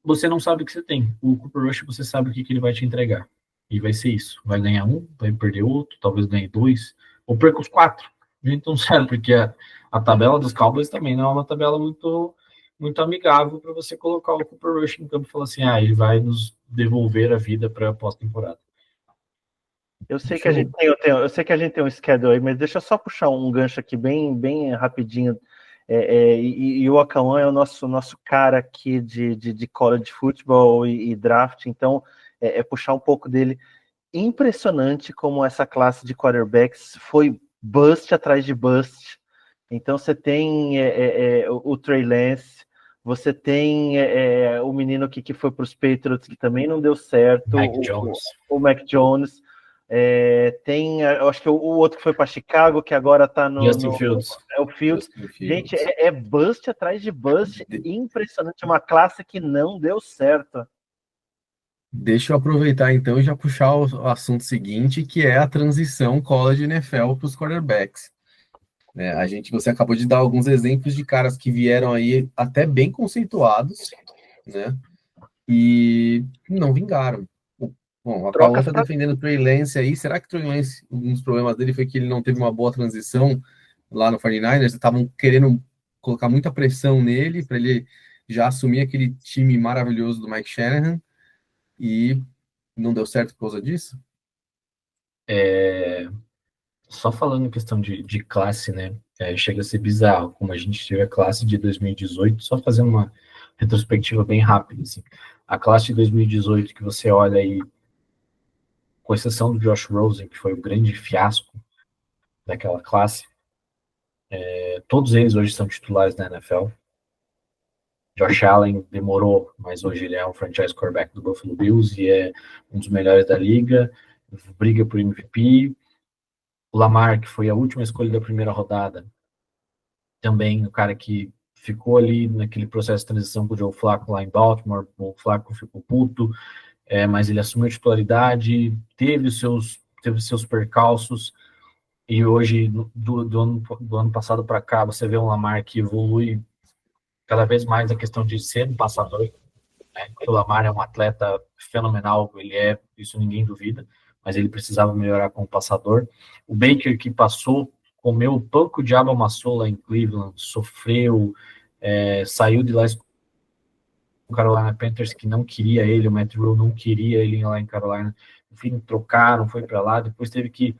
você não sabe o que você tem. O Cooper Rush, você sabe o que ele vai te entregar, e vai ser isso: vai ganhar um, vai perder outro, talvez ganhe 2, ou perca os 4. A gente não sabe, porque a tabela dos Cowboys também não é uma tabela muito amigável para você colocar o Cooper Rush em campo e falar assim, ele vai nos devolver a vida para a pós-temporada. Eu sei que a gente tem um schedule aí, mas deixa eu só puxar um gancho aqui bem rapidinho. E o Akawan é o nosso cara aqui de college football e draft, então puxar um pouco dele. Impressionante como essa classe de quarterbacks foi bust atrás de bust. Então você tem o Trey Lance, você tem o menino que foi para os Patriots, que também não deu certo, o Mac Jones. Eu acho que o outro que foi para Chicago, que agora está no Fields. É o Fields. Gente, é bust atrás de bust. Impressionante, uma classe que não deu certo. Deixa eu aproveitar então e já puxar o assunto seguinte, que é a transição college NFL para os quarterbacks. Você acabou de dar alguns exemplos de caras que vieram aí até bem conceituados, né? E não vingaram. Bom, a Paula está defendendo o Trey Lance aí. Será que o Trey Lance, um dos problemas dele foi que ele não teve uma boa transição lá no 49ers? Estavam querendo colocar muita pressão nele para ele já assumir aquele time maravilhoso do Mike Shanahan e não deu certo por causa disso? Só falando em questão de classe, né? Chega a ser bizarro, como a gente teve a classe de 2018, só fazendo uma retrospectiva bem rápida, assim. A classe de 2018 que você olha aí, com exceção do Josh Rosen, que foi o grande fiasco daquela classe, todos eles hoje são titulares da NFL. Josh Allen demorou, mas hoje ele é um franchise quarterback do Buffalo Bills e é um dos melhores da liga, briga por MVP. O Lamar, que foi a última escolha da primeira rodada, também o cara que ficou ali naquele processo de transição com o Joe Flacco lá em Baltimore. O Flacco ficou puto, mas ele assumiu a titularidade, teve seus percalços, e hoje, do ano passado para cá, você vê um Lamar que evolui cada vez mais a questão de ser um passador, né? O Lamar é um atleta fenomenal, isso ninguém duvida, mas ele precisava melhorar como passador. O Baker, que comeu o pão que o diabo amassou lá em Cleveland, sofreu, saiu de lá com o Carolina Panthers, que não queria ele, o Matt Rhule não queria ele lá em Carolina, enfim, trocaram, foi para lá, depois teve que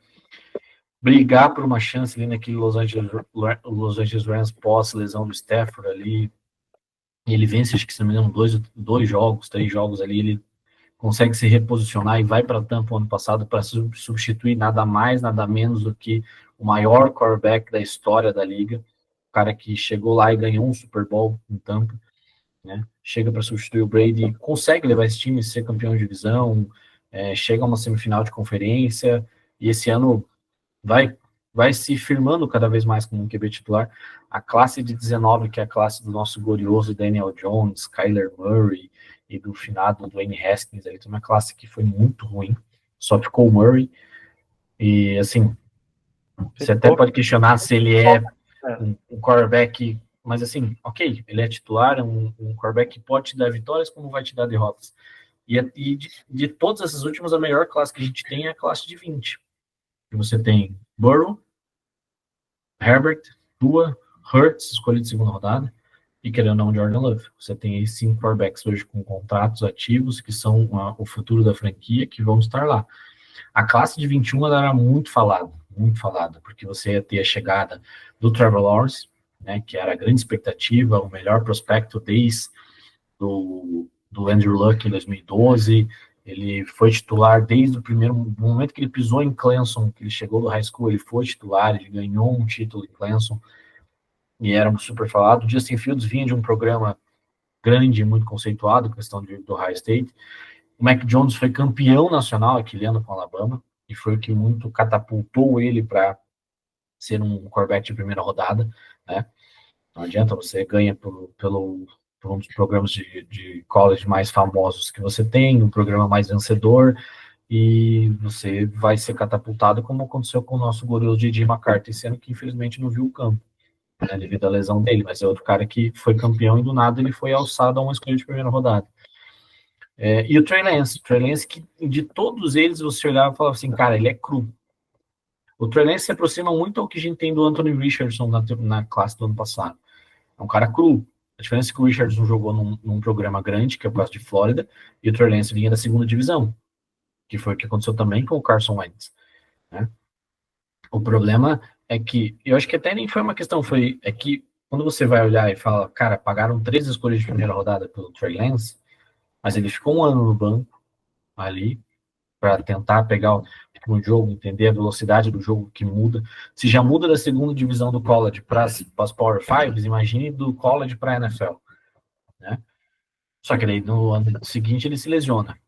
brigar por uma chance ali naquele Los Angeles Rams pós-lesão do Stafford ali. Ele vence, acho que se não me engano, 3 jogos ali, ele consegue se reposicionar e vai para Tampa ano passado para substituir nada mais, nada menos do que o maior quarterback da história da liga, o cara que chegou lá e ganhou um Super Bowl em Tampa, né? Chega para substituir o Brady, consegue levar esse time a ser campeão de divisão, chega a uma semifinal de conferência, e esse ano vai se firmando cada vez mais como um QB titular. A classe de 19, que é a classe do nosso glorioso Daniel Jones, Kyler Murray e do finado Dwayne Haskins, ele tem uma classe que foi muito ruim, só ficou o Murray, e assim, você até pode questionar se ele é um quarterback, mas assim, ok, ele é titular, um quarterback que pode te dar vitórias, como vai te dar derrotas. E de todas essas últimas, a melhor classe que a gente tem é a classe de 20. Você tem Burrow, Herbert, Tua, Hurts, escolha de segunda rodada, e querendo ou não, Jordan Love. Você tem aí 5 quarterbacks hoje com contratos ativos, que são o futuro da franquia, que vão estar lá. A classe de 21 ela era muito falada, porque você ia ter a chegada do Trevor Lawrence, né, que era a grande expectativa, o melhor prospecto desde do Andrew Luck em 2012, Ele foi titular desde o primeiro momento que ele pisou em Clemson, que ele chegou do high school, ele foi titular, ele ganhou um título em Clemson, e era super falado. O Justin Fields vinha de um programa grande, muito conceituado, questão do Ohio State. O Mac Jones foi campeão nacional aquele ano com o Alabama, e foi o que muito catapultou ele para ser um quarterback de primeira rodada, né? Não adianta, você ganha por um dos programas de college mais famosos que você tem, um programa mais vencedor, e você vai ser catapultado, como aconteceu com o nosso glorioso J.J. McCarthy, sendo que infelizmente não viu o campo, né, devido à lesão dele, mas é outro cara que foi campeão e do nada ele foi alçado a uma escolha de primeira rodada. E o Trey Lance que de todos eles você olhava e falava assim, cara, ele é cru. O Trey Lance se aproxima muito ao que a gente tem do Anthony Richardson na classe do ano passado. É um cara cru. A diferença é que o Richardson jogou num programa grande, que é o caso de Flórida, e o Trey Lance vinha da segunda divisão, que foi o que aconteceu também com o Carson Wentz, né? O problema é que, eu acho que até nem foi uma questão, é que quando você vai olhar e fala, cara, pagaram 3 escolhas de primeira rodada pelo Trey Lance, mas ele ficou um ano no banco ali para tentar pegar o jogo, entender a velocidade do jogo que muda. Se já muda da segunda divisão do college para as Power Fives, imagine do college para a NFL, né? Só que daí no ano seguinte ele se lesiona.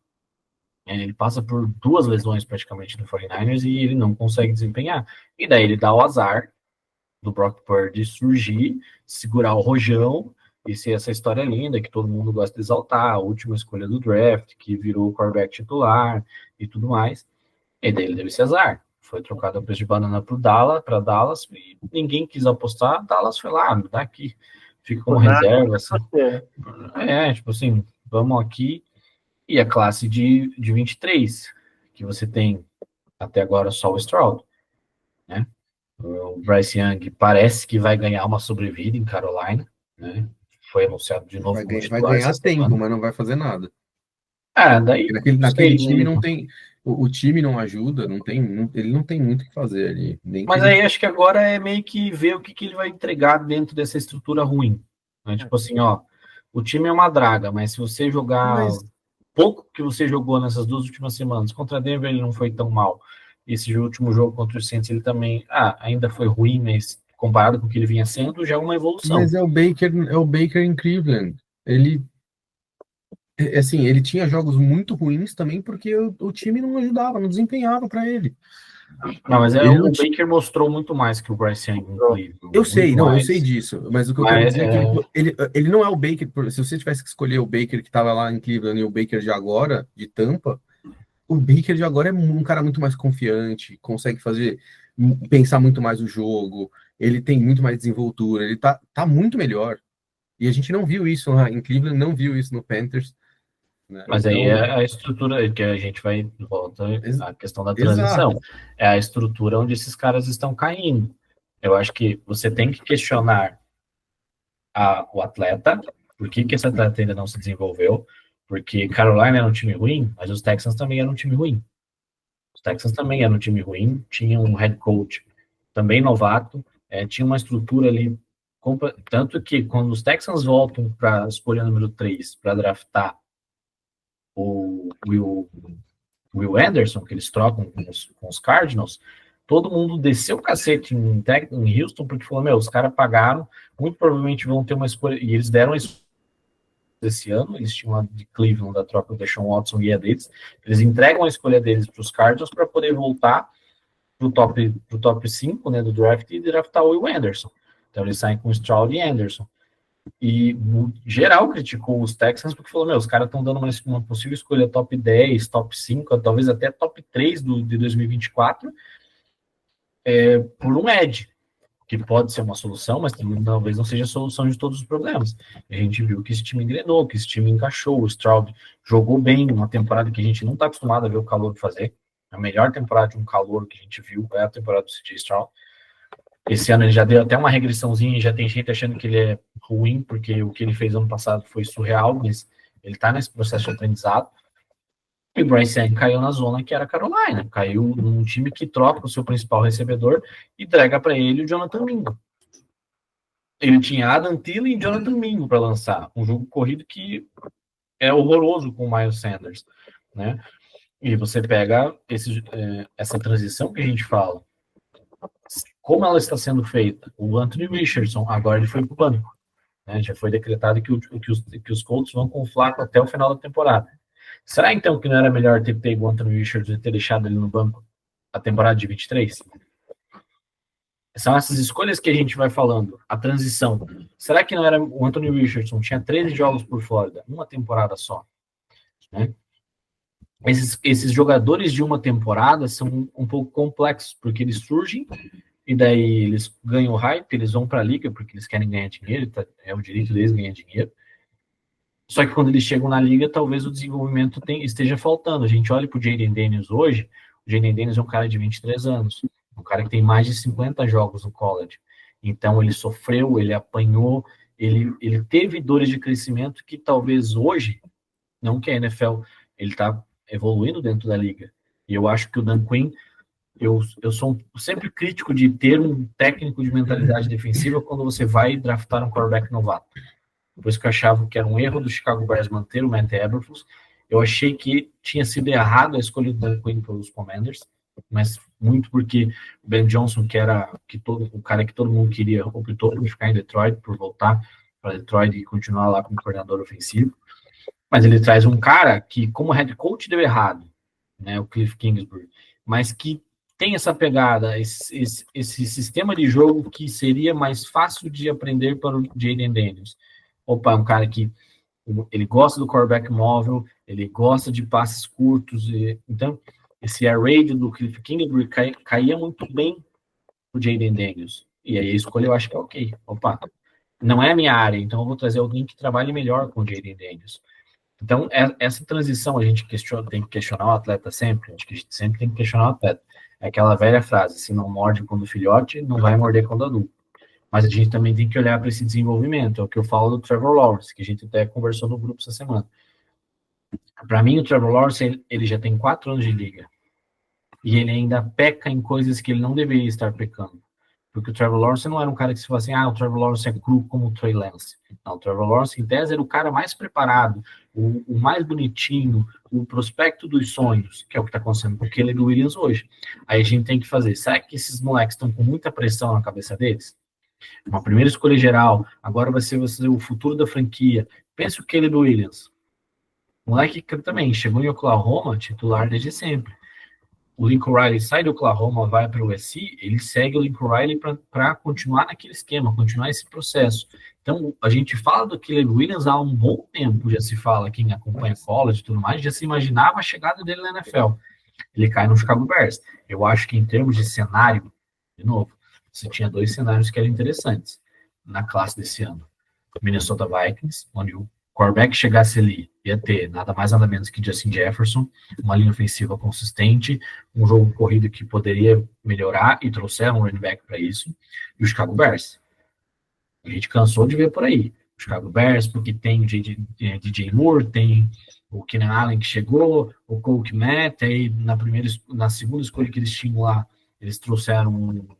Ele passa por 2 lesões praticamente no 49ers e ele não consegue desempenhar. E daí ele dá o azar do Brock Purdy surgir, segurar o rojão e ser essa história linda que todo mundo gosta de exaltar, a última escolha do draft, que virou o quarterback titular e tudo mais. E daí ele deu esse azar. Foi trocado a preço de banana para Dallas e ninguém quis apostar. Dallas foi lá, me dá aqui, fica como reserva. Assim. Tipo assim, vamos aqui. E a classe de 23, que você tem até agora só o Stroud, né? O Bryce Young parece que vai ganhar uma sobrevida em Carolina, né? Foi anunciado de novo. Vai ganhar tempo, mas não vai fazer nada. Daí naquele time não tem. O time não ajuda, ele não tem muito o que fazer ali. Mas aí acho que agora é meio que ver o que ele vai entregar dentro dessa estrutura ruim. Né? Tipo assim, ó, o time é uma draga, mas se você jogar pouco que você jogou nessas 2 últimas semanas, contra a Denver ele não foi tão mal. Esse último jogo contra o Saints ele também, ainda foi ruim, mas comparado com o que ele vinha sendo, já é uma evolução. Mas é o Baker em Cleveland. Ele assim, ele tinha jogos muito ruins também porque o time não ajudava, não desempenhava para ele. Não, mas o Baker mostrou muito mais que o Bryce Young em Cleveland. Eu sei disso, mas o que eu quero dizer é que ele não é o Baker. Se você tivesse que escolher o Baker que estava lá em Cleveland e o Baker de agora, de Tampa, o Baker de agora é um cara muito mais confiante, consegue pensar muito mais o jogo, ele tem muito mais desenvoltura, ele tá muito melhor. E a gente não viu isso em Cleveland, não viu isso no Panthers. Né? Mas aí é a estrutura que a gente volta à questão da transição. Exato. É a estrutura onde esses caras estão caindo. Eu acho que você tem que questionar o atleta, por que esse atleta ainda não se desenvolveu, porque Carolina era um time ruim, mas os Texans também eram um time ruim. Os Texans também eram um time ruim, tinha um head coach também novato, tinha uma estrutura ali, tanto que quando os Texans voltam para a escolha número 3 para draftar o Will Anderson, que eles trocam com os Cardinals, todo mundo desceu o cacete em Houston, porque falou, os caras pagaram, muito provavelmente vão ter uma escolha, e eles deram isso esse ano, eles tinham a de Cleveland, da troca do Deshaun Watson e a deles, eles entregam a escolha deles para os Cardinals para poder voltar pro top 5, né, do draft e draftar o Will Anderson. Então eles saem com Stroud e Anderson. E no geral criticou os Texans porque falou, os caras estão dando uma possível escolha top 10, top 5, talvez até top 3 de 2024 por um edge, que pode ser uma solução, mas talvez não seja a solução de todos os problemas. A gente viu que esse time engrenou, que esse time encaixou, o Stroud jogou bem, uma temporada que a gente não está acostumado a ver o Calouro fazer. A melhor temporada de um Calouro que a gente viu é a temporada do CJ Stroud. Esse ano ele já deu até uma regressãozinha e já tem gente achando que ele é ruim, porque o que ele fez ano passado foi surreal, mas ele está nesse processo de aprendizado. E o Bryce Young caiu na zona que era Carolina, caiu num time que troca o seu principal recebedor e entrega para ele o Jonathan Mingo. Ele tinha Adam Thielen e Jonathan Mingo para lançar, um jogo corrido que é horroroso com o Miles Sanders. né? E você pega essa transição que a gente fala, como ela está sendo feita. O Anthony Richardson, agora ele foi para o banco, né? Já foi decretado que os Colts vão com o Flacco até o final da temporada. Será então que não era melhor ter pego o Anthony Richardson e ter deixado ele no banco a temporada de 23? São essas escolhas que a gente vai falando. A transição. Será que não era o Anthony Richardson? Tinha 13 jogos por Flórida, uma temporada só, né? Esses jogadores de uma temporada são um pouco complexos, porque eles surgem e daí eles ganham hype, eles vão para a liga porque eles querem ganhar dinheiro, é o direito deles ganhar dinheiro. Só que quando eles chegam na liga, talvez o desenvolvimento esteja faltando. A gente olha para o Jayden Daniels hoje, o Jayden Daniels é um cara de 23 anos, um cara que tem mais de 50 jogos no college. Então ele sofreu, ele apanhou, ele teve dores de crescimento que talvez hoje, não que a NFL, ele está evoluindo dentro da liga. E eu acho que o Dan Quinn, eu sou sempre crítico de ter um técnico de mentalidade defensiva quando você vai draftar um quarterback novato. Por isso que eu achava que era um erro do Chicago Bears manter o Matt Eberflus. Eu achei que tinha sido errado a escolha do Dan Quinn pelos Commanders, mas muito porque o Ben Johnson, o cara que todo mundo queria, optou por ficar em Detroit, por voltar para Detroit e continuar lá como coordenador ofensivo. Mas ele traz um cara que, como head coach, deu errado, né, o Cliff Kingsbury, mas que tem essa pegada, esse sistema de jogo que seria mais fácil de aprender para o Jayden Daniels. Opa, é um cara que ele gosta do quarterback móvel, ele gosta de passes curtos, então esse air raid do Cliff Kingsbury caía muito bem o Jayden Daniels. E aí a escolha eu acho que é ok. Opa, não é a minha área, então eu vou trazer alguém que trabalhe melhor com o Jayden Daniels. Então, essa transição a gente tem que questionar o atleta sempre, a gente sempre tem que questionar o atleta. É aquela velha frase, se não morde quando filhote, não vai morder quando adulto. Mas a gente também tem que olhar para esse desenvolvimento, é o que eu falo do Trevor Lawrence, que a gente até conversou no grupo essa semana. Para mim, o Trevor Lawrence, ele já tem 4 anos de liga, e ele ainda peca em coisas que ele não deveria estar pecando. Porque o Trevor Lawrence não era um cara que se fala assim, o Trevor Lawrence é cru como o Trey Lance. Não, o Trevor Lawrence, em tese, era o cara mais preparado, o mais bonitinho, o prospecto dos sonhos, que é o que está acontecendo com o Caleb Williams hoje. Aí a gente tem que fazer, será que esses moleques estão com muita pressão na cabeça deles? Uma primeira escolha geral, agora vai ser o futuro da franquia. Pensa o Caleb Williams. O moleque que também chegou em Oklahoma, titular desde sempre. O Lincoln Riley sai do Oklahoma, vai para o USC, ele segue o Lincoln Riley para continuar naquele esquema, continuar esse processo. Então, a gente fala do Caleb Williams há um bom tempo, já se fala, quem acompanha college e tudo mais, já se imaginava a chegada dele na NFL. Ele cai no Chicago Bears. Eu acho que em termos de cenário, de novo, você tinha 2 cenários que eram interessantes na classe desse ano. Minnesota Vikings, onde o quarterback chegasse ali, ia ter nada mais nada menos que Justin Jefferson, uma linha ofensiva consistente, um jogo corrido que poderia melhorar e trouxeram um running back para isso, e o Chicago Bears. A gente cansou de ver por aí. O Chicago Bears, porque tem o DJ Moore, tem o Keenan Allen que chegou, o Cole Kmet, aí na segunda escolha que eles tinham lá, eles trouxeram o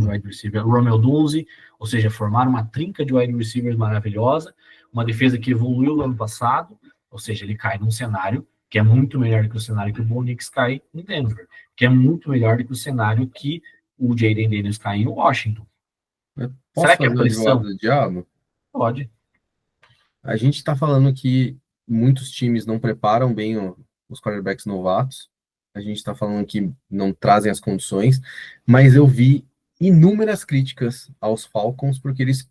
wide receiver, o Romeo Dunze, ou seja, formaram uma trinca de wide receivers maravilhosa, uma defesa que evoluiu no ano passado, ou seja, ele cai num cenário que é muito melhor do que o cenário que o Bo Nix cai em Denver, que é muito melhor do que o cenário que o Jayden Daniels cai em Washington. Será que é pressão? Do diabo? Pode. A gente está falando que muitos times não preparam bem os quarterbacks novatos, a gente está falando que não trazem as condições, mas eu vi inúmeras críticas aos Falcons porque eles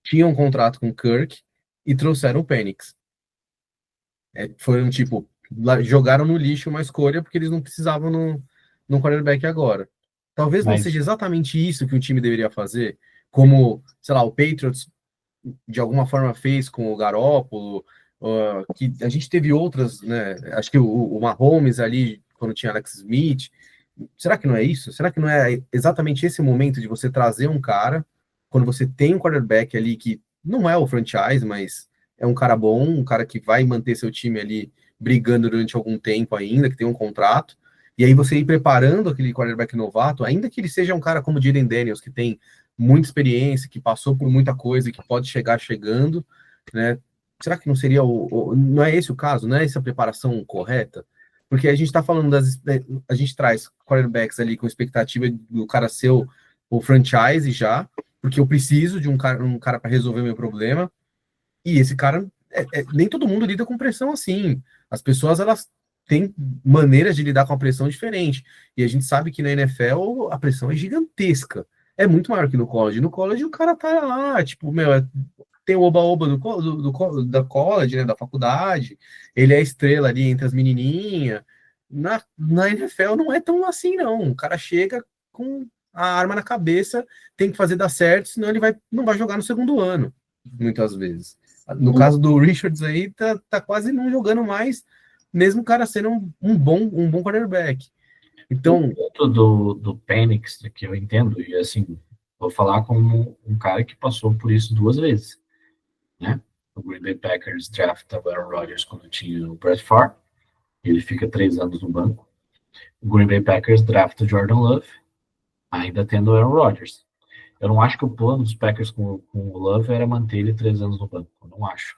tinham um contrato com o Kirk e trouxeram o Penix. Foram tipo, jogaram no lixo uma escolha porque eles não precisavam no quarterback agora. Talvez não seja exatamente isso que um time deveria fazer, como, sei lá, o Patriots de alguma forma fez com o Garoppolo, que a gente teve outras, né? Acho que o Mahomes ali, quando tinha Alex Smith. Será que não é isso? Será que não é exatamente esse momento de você trazer um cara, quando você tem um quarterback ali que não é o franchise, mas é um cara bom, um cara que vai manter seu time ali brigando durante algum tempo ainda, que tem um contrato, e aí você ir preparando aquele quarterback novato, ainda que ele seja um cara como o Jayden Daniels, que tem muita experiência, que passou por muita coisa, que pode chegar chegando, né? será que não seria não é esse o caso, não é essa preparação correta? Porque a gente está falando a gente traz quarterbacks ali com expectativa do cara ser o franchise já, porque eu preciso de um cara para resolver meu problema, e esse cara, nem todo mundo lida com pressão assim. As pessoas, elas têm maneiras de lidar com a pressão diferente, e a gente sabe que na NFL a pressão é gigantesca, é muito maior que no college. No college o cara tá lá, tipo, meu, tem o oba-oba da college, né, da faculdade, ele é a estrela ali entre as menininhas. Na NFL não é tão assim, não. O cara chega com a arma na cabeça, tem que fazer dar certo, senão ele não vai jogar no segundo ano, muitas vezes. No caso do Richards aí, tá quase não jogando mais, mesmo o cara sendo um bom quarterback. Então, o ponto do Penix, que eu entendo, e assim, vou falar como um cara que passou por isso 2 vezes, né? O Green Bay Packers drafta o Aaron Rodgers quando tinha o Brett Favre, ele fica 3 anos no banco. O Green Bay Packers drafta o Jordan Love, ainda tendo o Aaron Rodgers. Eu não acho que o plano dos Packers com o Love era manter ele 3 anos no banco, eu não acho.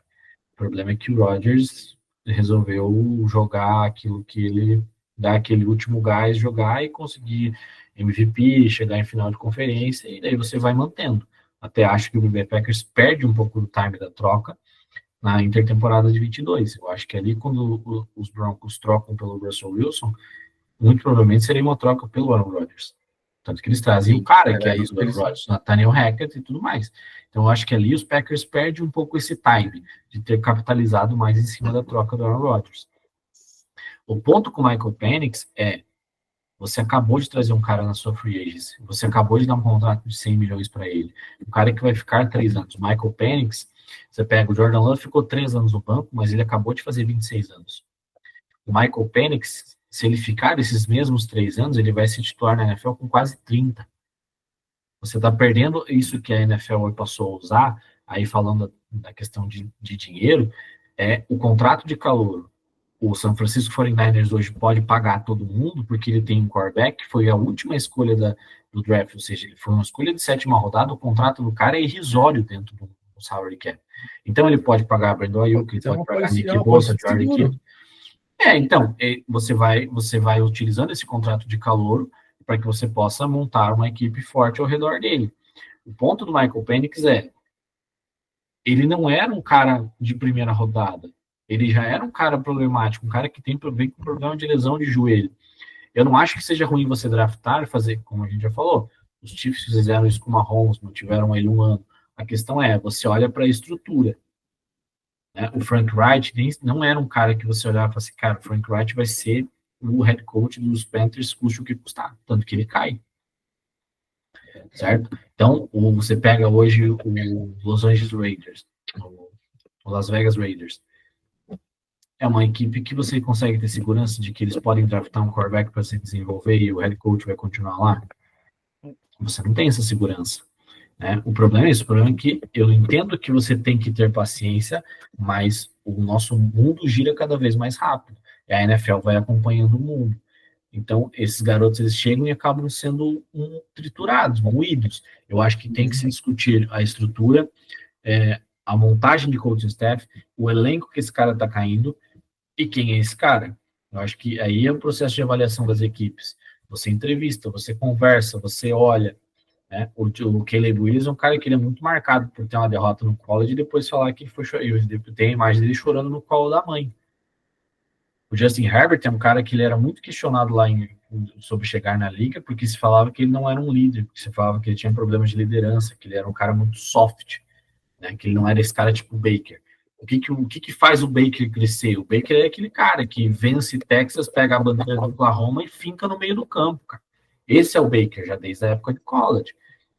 O problema é que o Rodgers resolveu jogar aquilo que ele dá aquele último gás, jogar e conseguir MVP, chegar em final de conferência, e daí você vai mantendo. Até acho que o Green Bay Packers perde um pouco do time da troca na intertemporada de 22. Eu acho que ali, quando os Broncos trocam pelo Russell Wilson, muito provavelmente seria uma troca pelo Aaron Rodgers. Tanto que eles trazem o cara que é do Aaron Rodgers, Nathaniel Hackett e tudo mais. Então, eu acho que ali os Packers perdem um pouco esse time de ter capitalizado mais em cima da troca do Aaron Rodgers. O ponto com o Michael Penix é: você acabou de trazer um cara na sua free agency, você acabou de dar um contrato de 100 milhões para ele, um cara que vai ficar 3 anos. O Michael Penix, você pega o Jordan Love, ficou 3 anos no banco, mas ele acabou de fazer 26 anos. O Michael Penix, se ele ficar esses mesmos 3 anos, ele vai se titular na NFL com quase 30. Você está perdendo isso que a NFL passou a usar, aí falando da questão de dinheiro, é o contrato de calouro. O San Francisco 49ers hoje pode pagar todo mundo, porque ele tem um quarterback, que foi a última escolha do draft, ou seja, ele foi uma escolha de 7ª rodada, o contrato do cara é irrisório dentro do salary cap. Então ele pode pagar Brandon Ayuk, ele pode pagar Nick Bosa, Jordan Kittle. Então, você vai utilizando esse contrato de calouro para que você possa montar uma equipe forte ao redor dele. O ponto do Michael Penix ele não era um cara de primeira rodada, ele já era um cara problemático, um cara que vem com problema de lesão de joelho. Eu não acho que seja ruim você draftar e fazer, como a gente já falou, os Chiefs fizeram isso com o Mahomes, mantiveram ele 1 ano. A questão você olha para a estrutura. O Frank Reich não era um cara que você olhava e falava assim, cara, o Frank Reich vai ser o head coach dos Panthers, custe o que custar, tanto que ele cai. Certo? Então, você pega hoje o Los Angeles Raiders, o Las Vegas Raiders. É uma equipe que você consegue ter segurança de que eles podem draftar um quarterback para se desenvolver e o head coach vai continuar lá. Você não tem essa segurança. O problema é isso, o problema é que eu entendo que você tem que ter paciência, mas o nosso mundo gira cada vez mais rápido, e a NFL vai acompanhando o mundo. Então, esses garotos, eles chegam e acabam sendo triturados, moídos. Eu acho que tem que se discutir a estrutura, a montagem de coaching staff, o elenco que esse cara está caindo, e quem é esse cara. Eu acho que aí é um processo de avaliação das equipes. Você entrevista, você conversa, você olha. O Caleb Williams é um cara que ele é muito marcado por ter uma derrota no college e depois falar que ele foi tem a imagem dele chorando no colo da mãe. O Justin Herbert é um cara que ele era muito questionado lá sobre chegar na liga, porque se falava que ele não era um líder, porque se falava que ele tinha problemas de liderança, que ele era um cara muito soft, que ele não era esse cara tipo Baker. O que faz o Baker crescer? O Baker é aquele cara que vence Texas, pega a bandeira do Oklahoma e finca no meio do campo, cara. Esse é o Baker, já desde a época de college.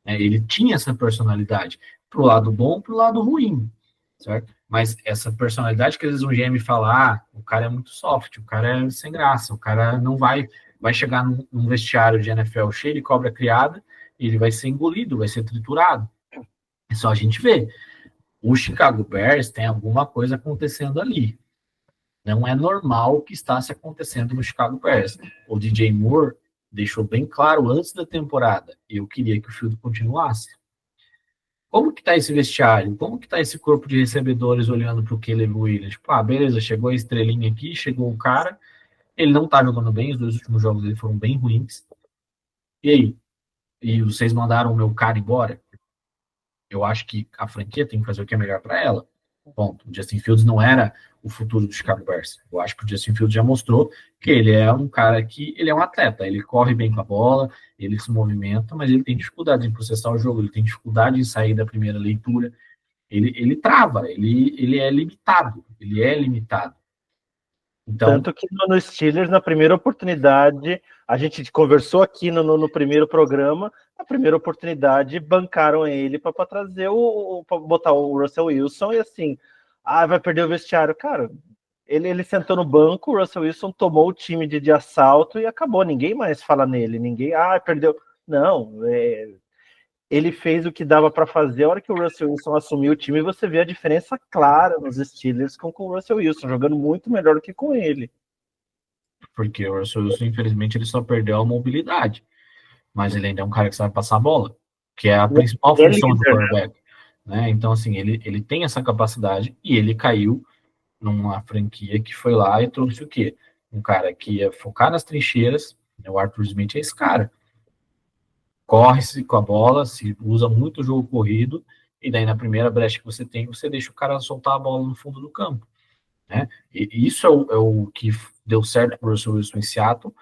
Ele tinha essa personalidade, pro lado bom, pro lado ruim, certo? Mas essa personalidade que às vezes um GM fala, o cara é muito soft, o cara é sem graça, o cara não vai chegar num vestiário de NFL cheio de cobra criada, e ele vai ser engolido, vai ser triturado. É só a gente ver. O Chicago Bears tem alguma coisa acontecendo ali. Não é normal o que está se acontecendo no Chicago Bears. O DJ Moore deixou bem claro antes da temporada, eu queria que o Field continuasse. como que tá esse vestiário? Como que tá esse corpo de recebedores olhando pro Caleb Williams? Tipo, beleza, chegou a estrelinha aqui, chegou o cara, ele não tá jogando bem, os 2 últimos jogos dele foram bem ruins. E aí? E vocês mandaram o meu cara embora? Eu acho que a franquia tem que fazer o que é melhor para ela. Ponto. O Justin Fields não era o futuro do Chicago Bears. Eu acho que o Justin Fields já mostrou que ele é um cara que ele é um atleta, ele corre bem com a bola, ele se movimenta, mas ele tem dificuldade em processar o jogo, ele tem dificuldade em sair da primeira leitura, ele trava, ele é limitado, ele é limitado. Então, tanto que no Steelers, na primeira oportunidade, a gente conversou aqui no primeiro programa, na primeira oportunidade, bancaram ele para trazer para botar o Russell Wilson e assim, vai perder o vestiário. Cara, ele sentou no banco, o Russell Wilson tomou o time de assalto e acabou. Ninguém mais fala nele, ninguém, perdeu. Não, ele fez o que dava para fazer. A hora que o Russell Wilson assumiu o time, você vê a diferença clara nos Steelers com o Russell Wilson, jogando muito melhor do que com ele. Porque o Russell Wilson, infelizmente, ele só perdeu a mobilidade. Mas ele ainda é um cara que sabe passar a bola, que é a principal função do quarterback. Né? Então, assim, ele tem essa capacidade e ele caiu numa franquia que foi lá e trouxe o quê? Um cara que ia focar nas trincheiras, o Arthur Smith é esse cara. Corre-se com a bola, se usa muito o jogo corrido, e daí na primeira brecha que você tem, você deixa o cara soltar a bola no fundo do campo. Né? E isso é o que deu certo para o Russell Wilson em Seattle,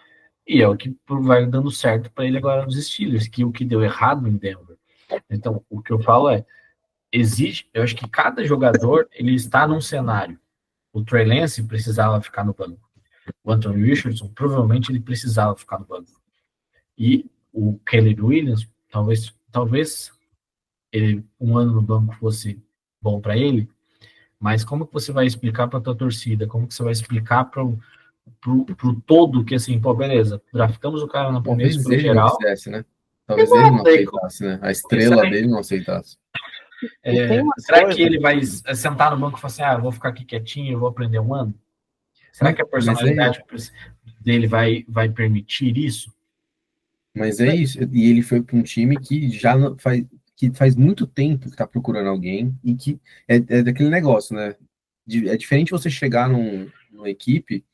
e é o que vai dando certo para ele agora nos Steelers, que o que deu errado em Denver. Então, o que eu falo eu acho que cada jogador, ele está num cenário. O Trey Lance precisava ficar no banco. O Anthony Richardson, provavelmente, ele precisava ficar no banco. E o Caleb Williams, talvez ele, um ano no banco fosse bom para ele, mas como que você vai explicar para a tua torcida? Como que você vai explicar para pro todo que assim, pô, beleza, draftamos o cara na primeira escolha geral. Talvez ele não quisesse, né? Talvez ele não aceitasse, né? A estrela dele não aceitasse. Será que ele vai sentar no banco e falar assim, eu vou ficar aqui quietinho, eu vou aprender um ano? Será que a personalidade dele vai permitir isso? Mas é isso. E ele foi para um time que já faz muito tempo que está procurando alguém e que é daquele negócio, né? É diferente você chegar numa equipe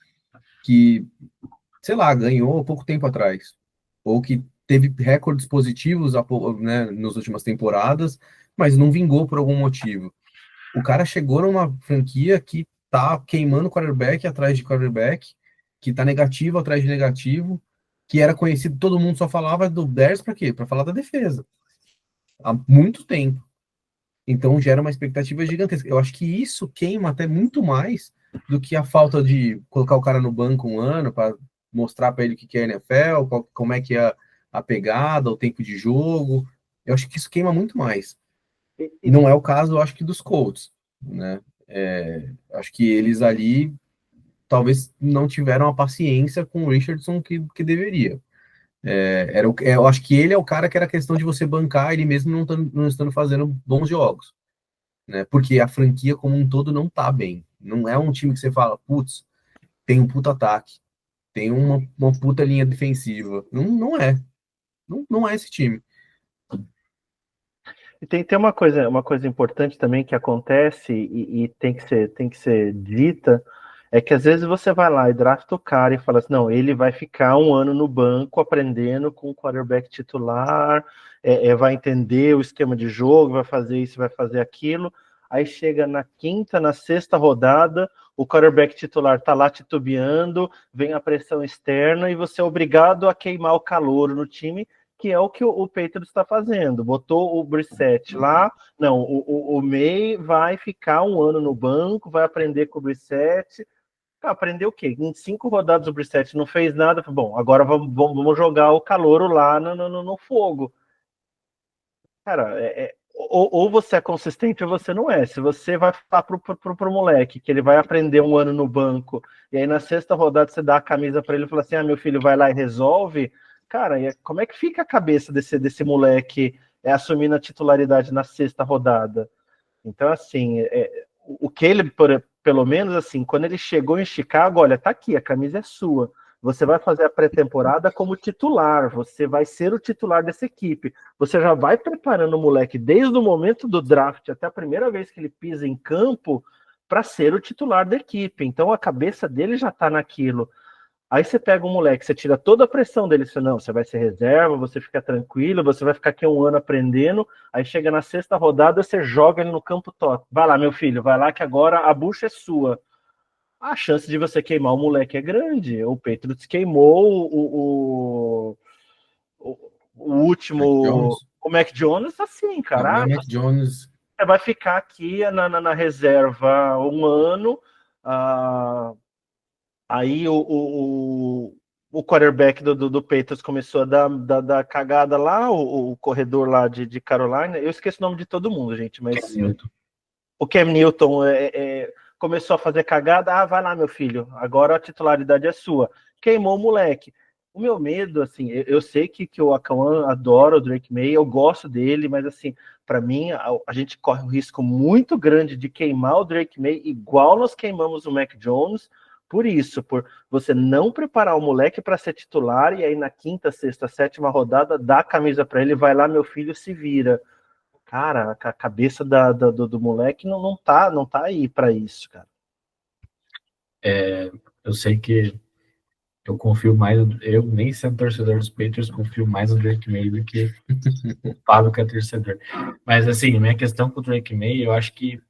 que, sei lá, ganhou pouco tempo atrás, ou que teve recordes positivos, né, nas últimas temporadas, mas não vingou por algum motivo. O cara chegou numa franquia que tá queimando quarterback atrás de quarterback, que tá negativo atrás de negativo, que era conhecido, todo mundo só falava do Bears para quê? Para falar da defesa. Há muito tempo. Então gera uma expectativa gigantesca. Eu acho que isso queima até muito mais do que a falta de colocar o cara no banco um ano para mostrar para ele o que é NFL, como é que é a pegada, o tempo de jogo. Eu acho que isso queima muito mais. E não é o caso, eu acho que dos Colts, né? Acho que eles ali talvez não tiveram a paciência com o Richardson que deveria. Eu acho que ele é o cara que era questão de você bancar ele mesmo não estando fazendo bons jogos, né? Porque a franquia como um todo não tá bem. Não é um time que você fala, putz, tem um puta ataque, tem uma puta linha defensiva. Não é. Não é esse time. E tem uma coisa importante também que acontece e tem que ser dita, é que às vezes você vai lá e drafta o cara e fala assim, não, ele vai ficar um ano no banco aprendendo com o quarterback titular, vai entender o esquema de jogo, vai fazer isso, vai fazer aquilo, aí chega na quinta, na sexta rodada, o quarterback titular tá lá titubeando, vem a pressão externa e você é obrigado a queimar o calouro no time, que é o que o Patriots está fazendo. Botou o Brissett lá, não, o May vai ficar um ano no banco, vai aprender com o Brissett. Aprender o quê? Em 5 rodadas o Brissett não fez nada, bom, agora vamos jogar o calouro lá no fogo. Cara, ou você é consistente ou você não é. Se você vai falar pro moleque que ele vai aprender um ano no banco, e aí na sexta rodada você dá a camisa para ele e fala assim, meu filho, vai lá e resolve, cara, como é que fica a cabeça desse moleque assumindo a titularidade na sexta rodada? Então, assim, o Caleb, pelo menos, assim, quando ele chegou em Chicago, olha, tá aqui, a camisa é sua. você vai fazer a pré-temporada como titular, você vai ser o titular dessa equipe. Você já vai preparando o moleque desde o momento do draft até a primeira vez que ele pisa em campo para ser o titular da equipe. Então a cabeça dele já está naquilo. Aí você pega um moleque, você tira toda a pressão dele, você não, você vai ser reserva, você fica tranquilo, você vai ficar aqui um ano aprendendo, aí chega na sexta rodada, você joga ele no campo top. Vai lá, meu filho, vai lá que agora a bucha é sua. A chance de você queimar o moleque é grande. O Patriots queimou o último, o Mac Jones, assim, cara. O Mac Jones... Você vai ficar aqui na reserva um ano, aí o quarterback do Patriots começou a dar cagada lá, o corredor lá de Carolina, eu esqueço o nome de todo mundo, gente, mas o Cam Newton começou a fazer cagada, vai lá, meu filho, agora a titularidade é sua. Queimou o moleque. O meu medo, assim, eu sei que o Akawan adora o Drake May, eu gosto dele, mas, assim, para mim, a gente corre um risco muito grande de queimar o Drake May, igual nós queimamos o Mac Jones, por isso, por você não preparar o moleque para ser titular, e aí na quinta, sexta, sétima rodada, dá a camisa para ele, vai lá, meu filho, se vira. Cara, a cabeça do moleque não tá aí para isso, cara. Eu sei que eu confio mais, eu nem sendo torcedor dos Patriots, confio mais no Drake May do que o Pablo, que é torcedor. Mas, assim, minha questão com o Drake May, eu acho que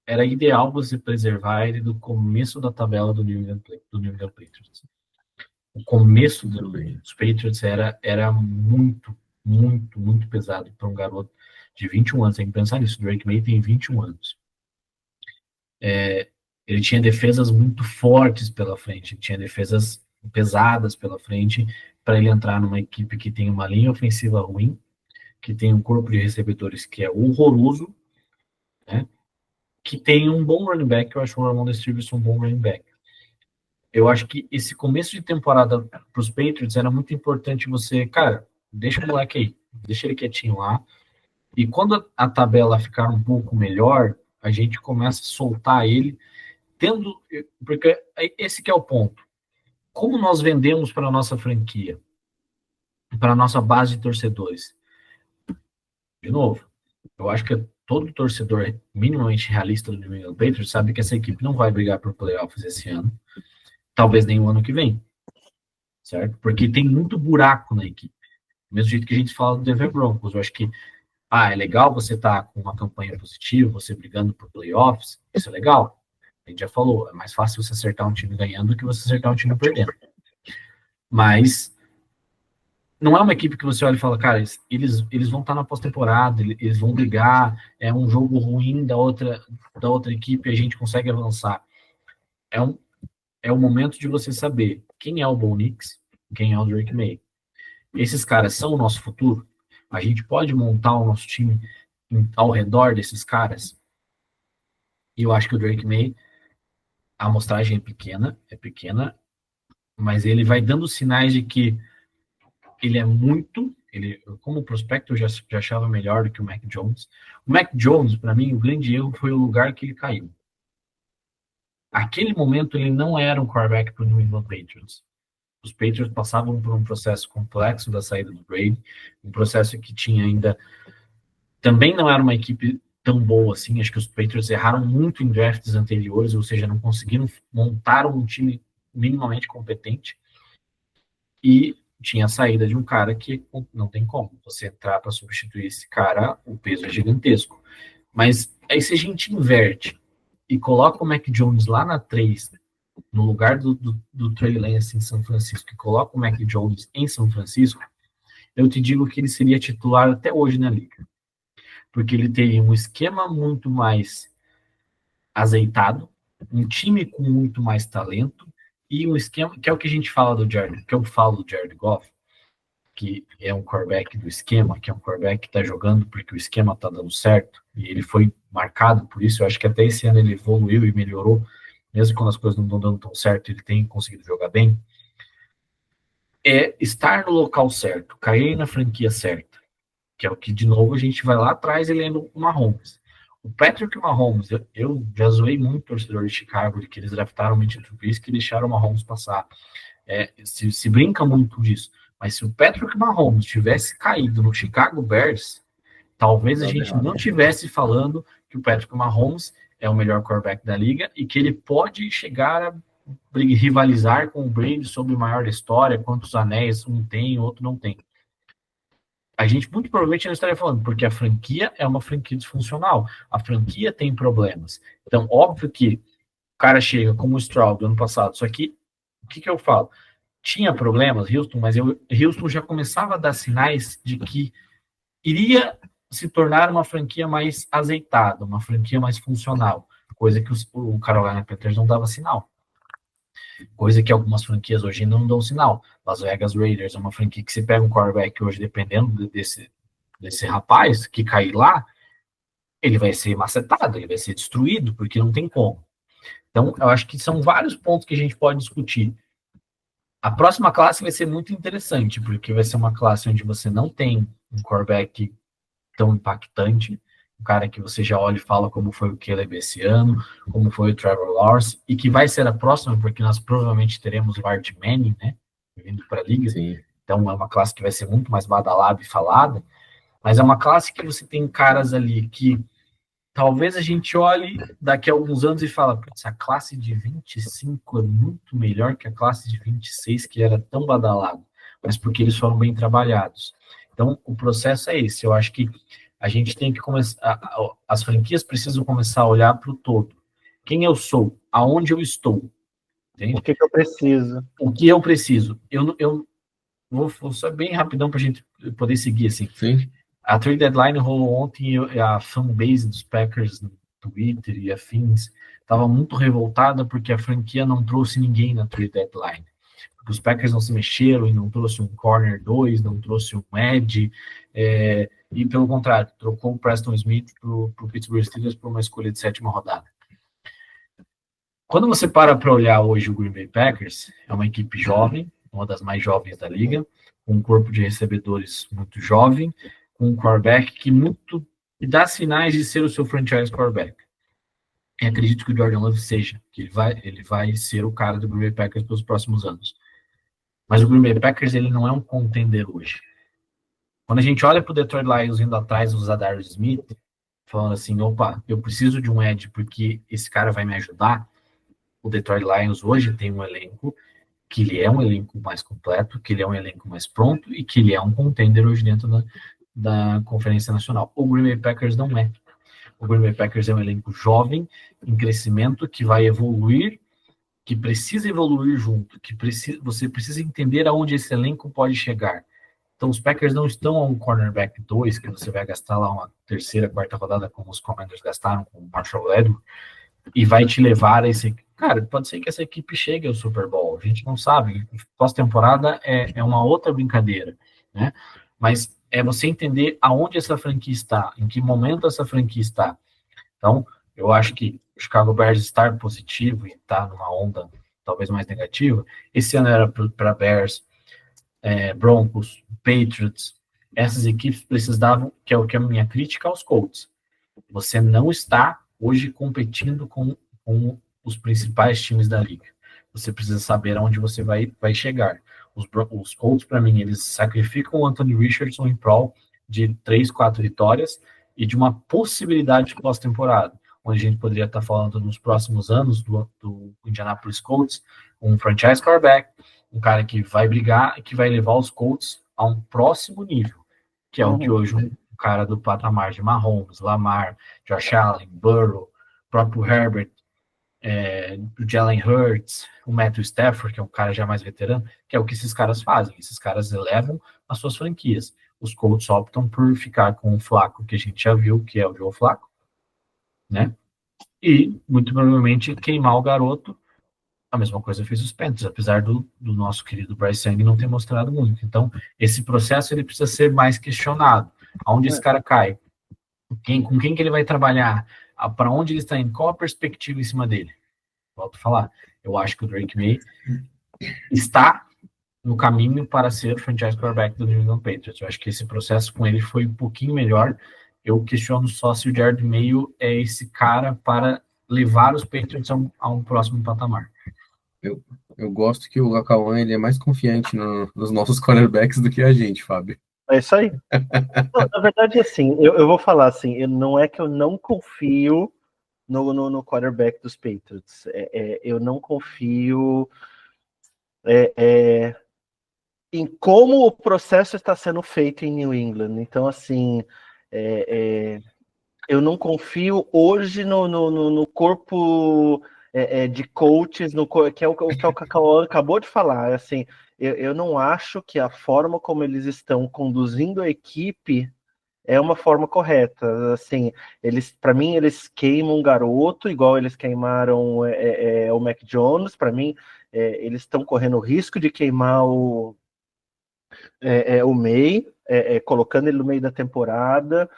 era ideal você preservar ele do começo da tabela do New England Patriots. O começo dos Patriots era muito, muito, muito pesado para um garoto de 21 anos. Tem que pensar nisso, o Drake May tem 21 anos. Ele tinha defesas muito fortes pela frente, tinha defesas pesadas pela frente, para ele entrar numa equipe que tem uma linha ofensiva ruim, que tem um corpo de recebedores que é horroroso, né? Que tem um bom running back. Eu acho o Ramon Stevenson um bom running back. Eu acho que esse começo de temporada para os Patriots era muito importante você, cara, deixa o moleque aí, deixa ele quietinho lá, e quando a tabela ficar um pouco melhor, a gente começa a soltar ele, porque esse que é o ponto. Como nós vendemos para a nossa franquia, para a nossa base de torcedores? De novo, eu acho que todo torcedor minimamente realista do New England Patriots sabe que essa equipe não vai brigar por playoffs esse ano, talvez nem o ano que vem, certo? Porque tem muito buraco na equipe. Do mesmo jeito que a gente fala do Denver Broncos, eu acho que é legal você estar com uma campanha positiva, você brigando por playoffs, isso é legal. A gente já falou, é mais fácil você acertar um time ganhando do que você acertar um time perdendo. Mas não é uma equipe que você olha e fala, cara, eles vão estar na pós-temporada, eles vão brigar, é um jogo ruim da outra equipe, a gente consegue avançar. É o momento de você saber quem é o Bo Nix, quem é o Drake May. Esses caras são o nosso futuro? A gente pode montar o nosso time ao redor desses caras? E eu acho que o Drake May, a amostragem é pequena, mas ele vai dando sinais de que ele é muito, como prospecto, eu já achava melhor do que o Mac Jones. O Mac Jones, para mim, o grande erro foi o lugar que ele caiu. Aquele momento, ele não era um quarterback para o New England Patriots. Os Patriots passavam por um processo complexo da saída do Brady, um processo que tinha ainda... Também não era uma equipe tão boa assim, acho que os Patriots erraram muito em drafts anteriores, ou seja, não conseguiram montar um time minimamente competente, e tinha a saída de um cara que não tem como você entrar para substituir esse cara, o peso é gigantesco. Mas aí se a gente inverte e coloca o Mac Jones lá na 3, no lugar do Trey Lance em São Francisco, e coloca o Mac Jones em São Francisco, eu te digo que ele seria titular até hoje na liga. Porque ele teria um esquema muito mais azeitado, um time com muito mais talento, e um esquema, que é o que a gente fala do Jared, que eu falo do Jared Goff, que é um quarterback do esquema, que é um quarterback que está jogando porque o esquema está dando certo, e ele foi marcado por isso. Eu acho que até esse ano ele evoluiu e melhorou, mesmo quando as coisas não estão dando tão certo, ele tem conseguido jogar bem. É estar no local certo, cair na franquia certa, que é o que, de novo, a gente vai lá atrás e lendo o Mahomes. O Patrick Mahomes, eu já zoei muito o torcedor de Chicago, de que eles draftaram o Mitch Trubisky e deixaram o Mahomes passar. Se brinca muito disso. Mas se o Patrick Mahomes tivesse caído no Chicago Bears, talvez a gente não tivesse falando que o Patrick Mahomes é o melhor quarterback da liga e que ele pode chegar a rivalizar com o Brady sobre o maior da história, quantos anéis um tem, outro não tem. A gente muito provavelmente não estaria falando, porque a franquia é uma franquia disfuncional. A franquia tem problemas. Então, óbvio que o cara chega como o Stroud do ano passado, só que o que eu falo? Tinha problemas, Houston, mas Houston já começava a dar sinais de que iria se tornar uma franquia mais azeitada, uma franquia mais funcional, coisa que o Carolina Panthers não dava sinal. Coisa que algumas franquias hoje não dão sinal. Las Vegas Raiders é uma franquia que se pega um quarterback hoje, dependendo desse rapaz que cair lá, ele vai ser macetado, ele vai ser destruído, porque não tem como. Então, eu acho que são vários pontos que a gente pode discutir. A próxima classe vai ser muito interessante, porque vai ser uma classe onde você não tem um quarterback tão impactante, um cara que você já olha e fala como foi o Caleb esse ano, como foi o Trevor Lawrence, e que vai ser a próxima, porque nós provavelmente teremos o Arch Manning, né, vindo para a liga. Sim. Então é uma classe que vai ser muito mais badalada e falada, mas é uma classe que você tem caras ali que talvez a gente olhe daqui a alguns anos e fala, essa classe de 25 é muito melhor que a classe de 26, que era tão badalada, mas porque eles foram bem trabalhados. Então, o processo é esse. Eu acho que a gente tem que começar, as franquias precisam começar a olhar para o todo. Quem eu sou? Aonde eu estou? Entende? O que eu preciso? O que eu preciso? Eu vou só bem rapidão para a gente poder seguir assim. Sim. A trade deadline rolou ontem e a fanbase dos Packers no Twitter e afins estava muito revoltada porque a franquia não trouxe ninguém na trade deadline. Os Packers não se mexeram e não trouxe um corner 2, não trouxe um edge, e pelo contrário, trocou o Preston Smith para o Pittsburgh Steelers por uma escolha de 7ª rodada. Quando você para olhar hoje o Green Bay Packers, é uma equipe jovem, uma das mais jovens da liga, com um corpo de recebedores muito jovem, com um quarterback que dá sinais de ser o seu franchise quarterback. E acredito que o Jordan Love seja, que ele vai ser o cara do Green Bay Packers pelos próximos anos. Mas o Green Bay Packers ele não é um contender hoje. Quando a gente olha para o Detroit Lions indo atrás do Zadarius Smith, falando assim, opa, eu preciso de um edge porque esse cara vai me ajudar, o Detroit Lions hoje tem um elenco que ele é um elenco mais completo, que ele é um elenco mais pronto e que ele é um contender hoje dentro da Conferência Nacional. O Green Bay Packers não é. O Green Bay Packers é um elenco jovem, em crescimento, que vai evoluir, que precisa evoluir junto, você precisa entender aonde esse elenco pode chegar. Então, os Packers não estão a um cornerback 2, que você vai gastar lá uma 3ª, 4ª rodada, como os Commanders gastaram com o Marshall Edwards, e vai te levar a esse... Cara, pode ser que essa equipe chegue ao Super Bowl, a gente não sabe. Pós-temporada é uma outra brincadeira, né? Mas é você entender aonde essa franquia está, em que momento essa franquia está. Então, eu acho que o Chicago Bears estar positivo e estar numa onda talvez mais negativa, esse ano era para Bears, Broncos, Patriots, essas equipes precisavam, que é o que é a minha crítica aos Colts. Você não está hoje competindo com os principais times da liga. Você precisa saber aonde você vai chegar. Os Colts, para mim, eles sacrificam o Anthony Richardson em prol de 3, 4 vitórias e de uma possibilidade de pós-temporada, onde a gente poderia estar falando nos próximos anos do Indianapolis Colts, um franchise quarterback, um cara que vai brigar e que vai levar os Colts a um próximo nível, que é o que hoje um cara do patamar de Mahomes, Lamar, Josh Allen, Burrow, próprio Herbert, o Jalen Hurts, o Matthew Stafford, que é um cara já mais veterano, que é o que esses caras fazem. Esses caras elevam as suas franquias. Os Colts optam por ficar com o Flacco, que a gente já viu, que é o Joe Flacco, né? E, muito provavelmente, queimar o garoto. A mesma coisa fez os Panthers, apesar do nosso querido Bryce Young não ter mostrado muito. Então, esse processo ele precisa ser mais questionado. Aonde esse cara cai? Com quem que ele vai trabalhar? Para onde ele está indo? Qual a perspectiva em cima dele? Volto a falar. Eu acho que o Drake May está no caminho para ser o franchise quarterback do New England Patriots. Eu acho que esse processo com ele foi um pouquinho melhor eu questiono só se o Jared Mayo é esse cara para levar os Patriots a um próximo patamar. Eu gosto que o Lakawan, ele é mais confiante nos nossos cornerbacks do que a gente, Fábio. É isso aí. Não, na verdade, assim, eu vou falar assim, não é que eu não confio no quarterback dos Patriots. Eu não confio em como o processo está sendo feito em New England. Então, assim, eu não confio hoje no corpo de coaches, que é o que o Cacau acabou de falar. Assim, eu não acho que a forma como eles estão conduzindo a equipe é uma forma correta. Assim, para mim, eles queimam um garoto, igual eles queimaram o Mac Jones. Para mim, eles estão correndo o risco de queimar o May, colocando ele no meio da temporada.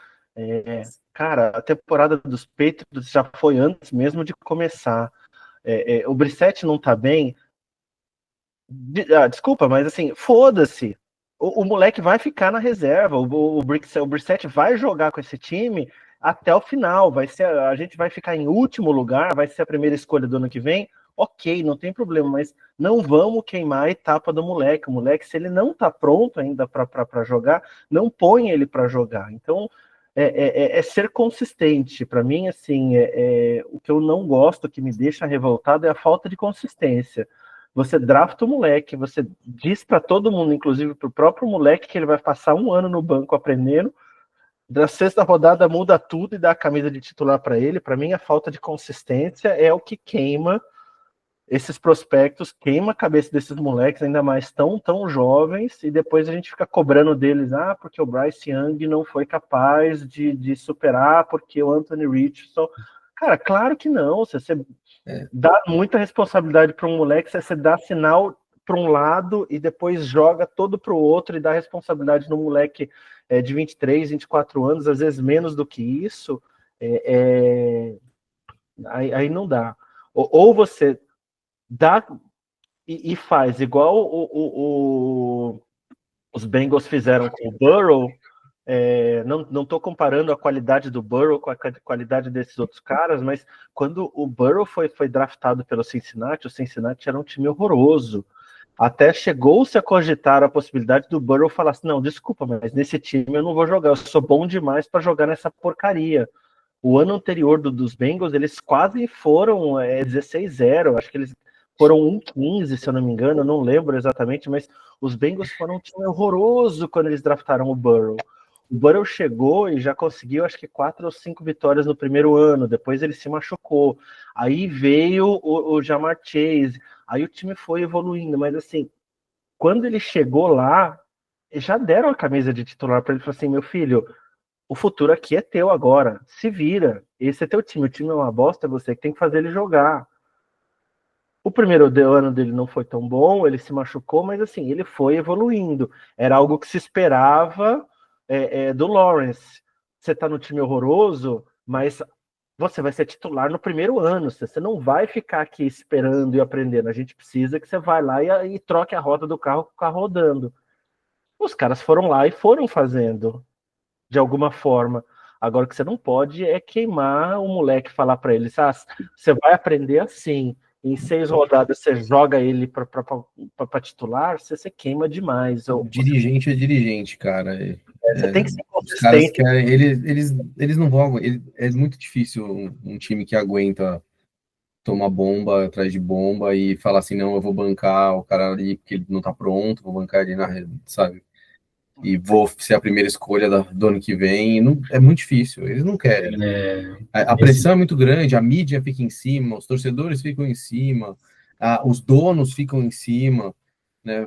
Cara, a temporada dos Patriots já foi antes mesmo de começar. O Brissett não tá bem. Desculpa, mas assim, foda-se. O moleque vai ficar na reserva. O Brissett vai jogar com esse time até o final. A gente vai ficar em último lugar, vai ser a primeira escolha do ano que vem. Ok, não tem problema, mas não vamos queimar a etapa do moleque. O moleque, se ele não tá pronto ainda para jogar, não põe ele para jogar. Então, ser consistente. Para mim, assim, o que eu não gosto, que me deixa revoltado, é a falta de consistência. Você drafta o moleque, você diz para todo mundo, inclusive para o próprio moleque, que ele vai passar um ano no banco aprendendo. Da sexta rodada muda tudo e dá a camisa de titular para ele. Para mim, a falta de consistência é o que queima esses prospectos, queima a cabeça desses moleques, ainda mais tão jovens, e depois a gente fica cobrando deles, porque o Bryce Young não foi capaz de superar, porque o Anthony Richardson... Cara, claro que não. Você dá muita responsabilidade para um moleque, você dá sinal para um lado e depois joga todo para o outro e dá responsabilidade no moleque de 23, 24 anos, às vezes menos do que isso, aí não dá. Ou você dá e faz igual os Bengals fizeram com o Burrow. Não estou comparando a qualidade do Burrow com a qualidade desses outros caras, mas quando o Burrow foi draftado pelo Cincinnati, o Cincinnati era um time horroroso. Até chegou-se a cogitar a possibilidade do Burrow falar assim, não, desculpa, mas nesse time eu não vou jogar, eu sou bom demais para jogar nessa porcaria. O ano anterior dos Bengals, eles quase foram 16-0, acho que eles foram 1-15, se eu não me engano, eu não lembro exatamente, mas os Bengals foram um time horroroso quando eles draftaram o Burrow. O Burrow chegou e já conseguiu, acho que 4 ou 5 vitórias no primeiro ano, depois ele se machucou. Aí veio o Ja'Marr Chase, aí o time foi evoluindo, mas assim, quando ele chegou lá, já deram a camisa de titular para ele, falaram assim, meu filho, o futuro aqui é teu agora, se vira, esse é teu time, o time é uma bosta, é você que tem que fazer ele jogar. O primeiro ano dele não foi tão bom, ele se machucou, mas assim, ele foi evoluindo. Era algo que se esperava do Lawrence. Você tá no time horroroso, mas você vai ser titular no primeiro ano. Você não vai ficar aqui esperando e aprendendo. A gente precisa que você vá lá e troque a roda do carro com o carro rodando. Os caras foram lá e foram fazendo, de alguma forma. Agora, o que você não pode é queimar o moleque, falar para ele, você vai aprender assim. Em 6 rodadas você joga ele para titular, você queima demais. Dirigente é dirigente, cara. Você tem que ser Os caras consistente. querem, eles não vão. É muito difícil um time que aguenta tomar bomba atrás de bomba e falar assim, não, eu vou bancar o cara ali porque ele não tá pronto, vou bancar ele na rede, sabe? E vou ser a primeira escolha do ano que vem. Não, é muito difícil, eles não querem. A pressão é muito grande, a mídia fica em cima, os torcedores ficam em cima, os donos ficam em cima, né?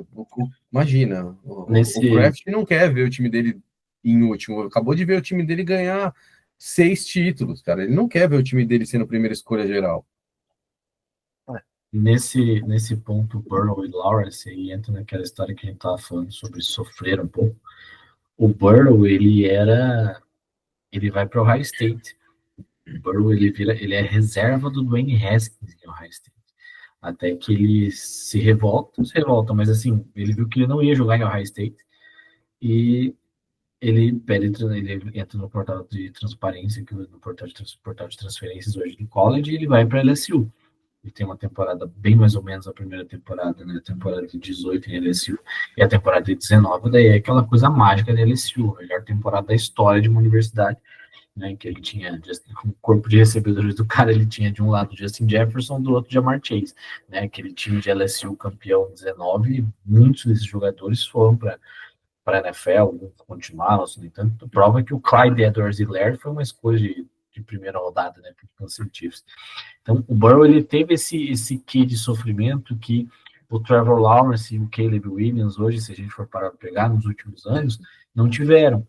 Imagina, o Kraft não quer ver o time dele em último, acabou de ver o time dele ganhar 6 títulos, cara, ele não quer ver o time dele sendo a primeira escolha geral. Nesse ponto, Burrow e Lawrence, aí entra naquela história que a gente estava falando sobre sofrer um pouco. O Burrow, ele vai para o Ohio State. O Burrow, ele é reserva do Dwayne Haskins em Ohio State. Até que ele se revolta, mas assim, ele viu que ele não ia jogar em Ohio State e ele entra no portal de transparência, no portal de transferências hoje do college, e ele vai para a LSU. Ele tem uma temporada bem mais ou menos a primeira temporada, né? A temporada de 18 em LSU e a temporada de 19, daí é aquela coisa mágica da LSU, a melhor temporada da história de uma universidade, né? Que ele tinha o corpo de recebedores do cara, ele tinha de um lado Justin Jefferson, do outro Ja'Marr Chase, né? Aquele time de LSU campeão 19, muitos desses jogadores foram para a NFL, continuaram, assim, no entanto, prova que o Clyde Edwards-Helaire foi uma escolha de primeira rodada, né? Para o Kansas Chiefs. Então, o Burrow, ele teve esse quê de sofrimento que o Trevor Lawrence e o Caleb Williams, hoje, se a gente for parar para pegar, nos últimos anos, não tiveram.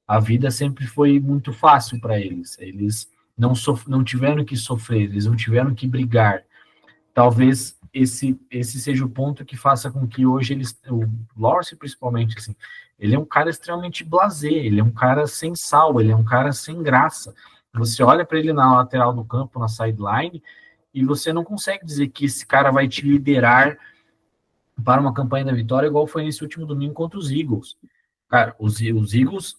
A vida sempre foi muito fácil para eles. Eles não tiveram que sofrer, eles não tiveram que brigar. Talvez esse seja o ponto que faça com que hoje o Lawrence, principalmente, assim, ele é um cara extremamente blasé, ele é um cara sem sal, ele é um cara sem graça. Você olha para ele na lateral do campo, na sideline, e você não consegue dizer que esse cara vai te liderar para uma campanha da vitória, igual foi nesse último domingo contra os Eagles. Cara, os Eagles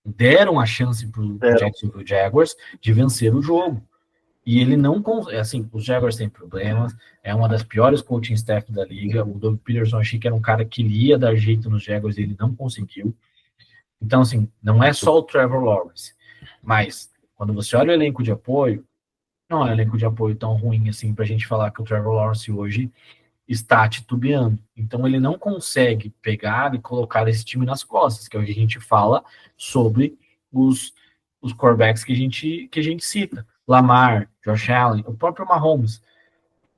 deram a chance para o Jacksonville Jaguars de vencer o jogo. E ele não... Assim, os Jaguars têm problemas, é uma das piores coaching staff da liga. O Doug Peterson, achei que era um cara que ia dar jeito nos Jaguars, e ele não conseguiu. Então, assim, não é só o Trevor Lawrence, mas quando você olha o elenco de apoio, não é um elenco de apoio tão ruim assim para a gente falar que o Trevor Lawrence hoje está titubeando. Então ele não consegue pegar e colocar esse time nas costas, que é o que a gente fala sobre os quarterbacks que a gente cita. Lamar, Josh Allen, o próprio Mahomes.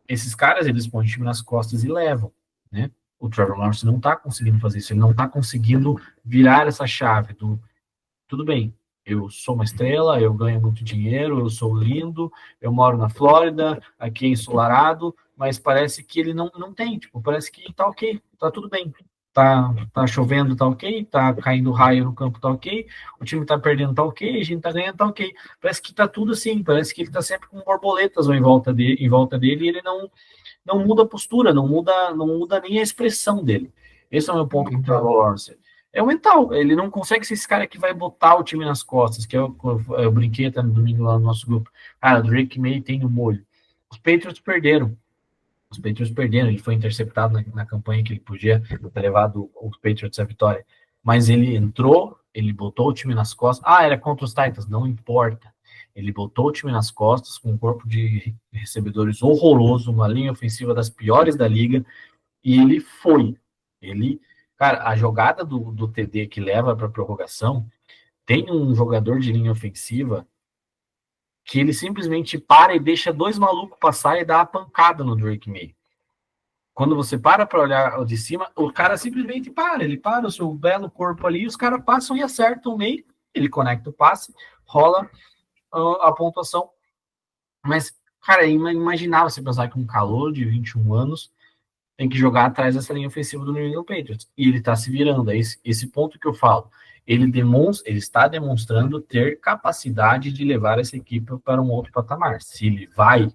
Esses caras, eles põem o time nas costas e levam, né? O Trevor Lawrence não está conseguindo fazer isso, ele não está conseguindo virar essa chave do tudo bem, eu sou uma estrela, eu ganho muito dinheiro, eu sou lindo, eu moro na Flórida, aqui é ensolarado, mas parece que ele não tem, tipo, parece que tá ok, tá tudo bem. Tá chovendo, tá ok, tá caindo raio no campo, tá ok, o time tá perdendo, tá ok, a gente tá ganhando, tá ok. Parece que tá tudo assim, parece que ele tá sempre com borboletas em volta dele e ele não muda a postura, não muda nem a expressão dele. Esse é o meu ponto com o Trevor Lawrence. É o mental, ele não consegue ser esse cara que vai botar o time nas costas, que eu brinquei até no domingo lá no nosso grupo. O Drake May tem no molho. Os Patriots perderam, ele foi interceptado na campanha que ele podia ter levado os Patriots à vitória, mas ele entrou, ele botou o time nas costas, era contra os Titans, não importa, ele botou o time nas costas com um corpo de recebedores horroroso, uma linha ofensiva das piores da liga, e cara, a jogada do TD que leva para a prorrogação, tem um jogador de linha ofensiva que ele simplesmente para e deixa dois malucos passar e dá a pancada no Drake May. Quando você para olhar de cima, o cara simplesmente ele para o seu belo corpo ali, os caras passam e acertam o meio, ele conecta o passe, rola a pontuação. Mas, cara, é imaginável você pensar que um calor de 21 anos tem que jogar atrás dessa linha ofensiva do New England Patriots. E ele está se virando. É esse ponto que eu falo. Ele está demonstrando ter capacidade de levar essa equipe para um outro patamar. Se ele vai,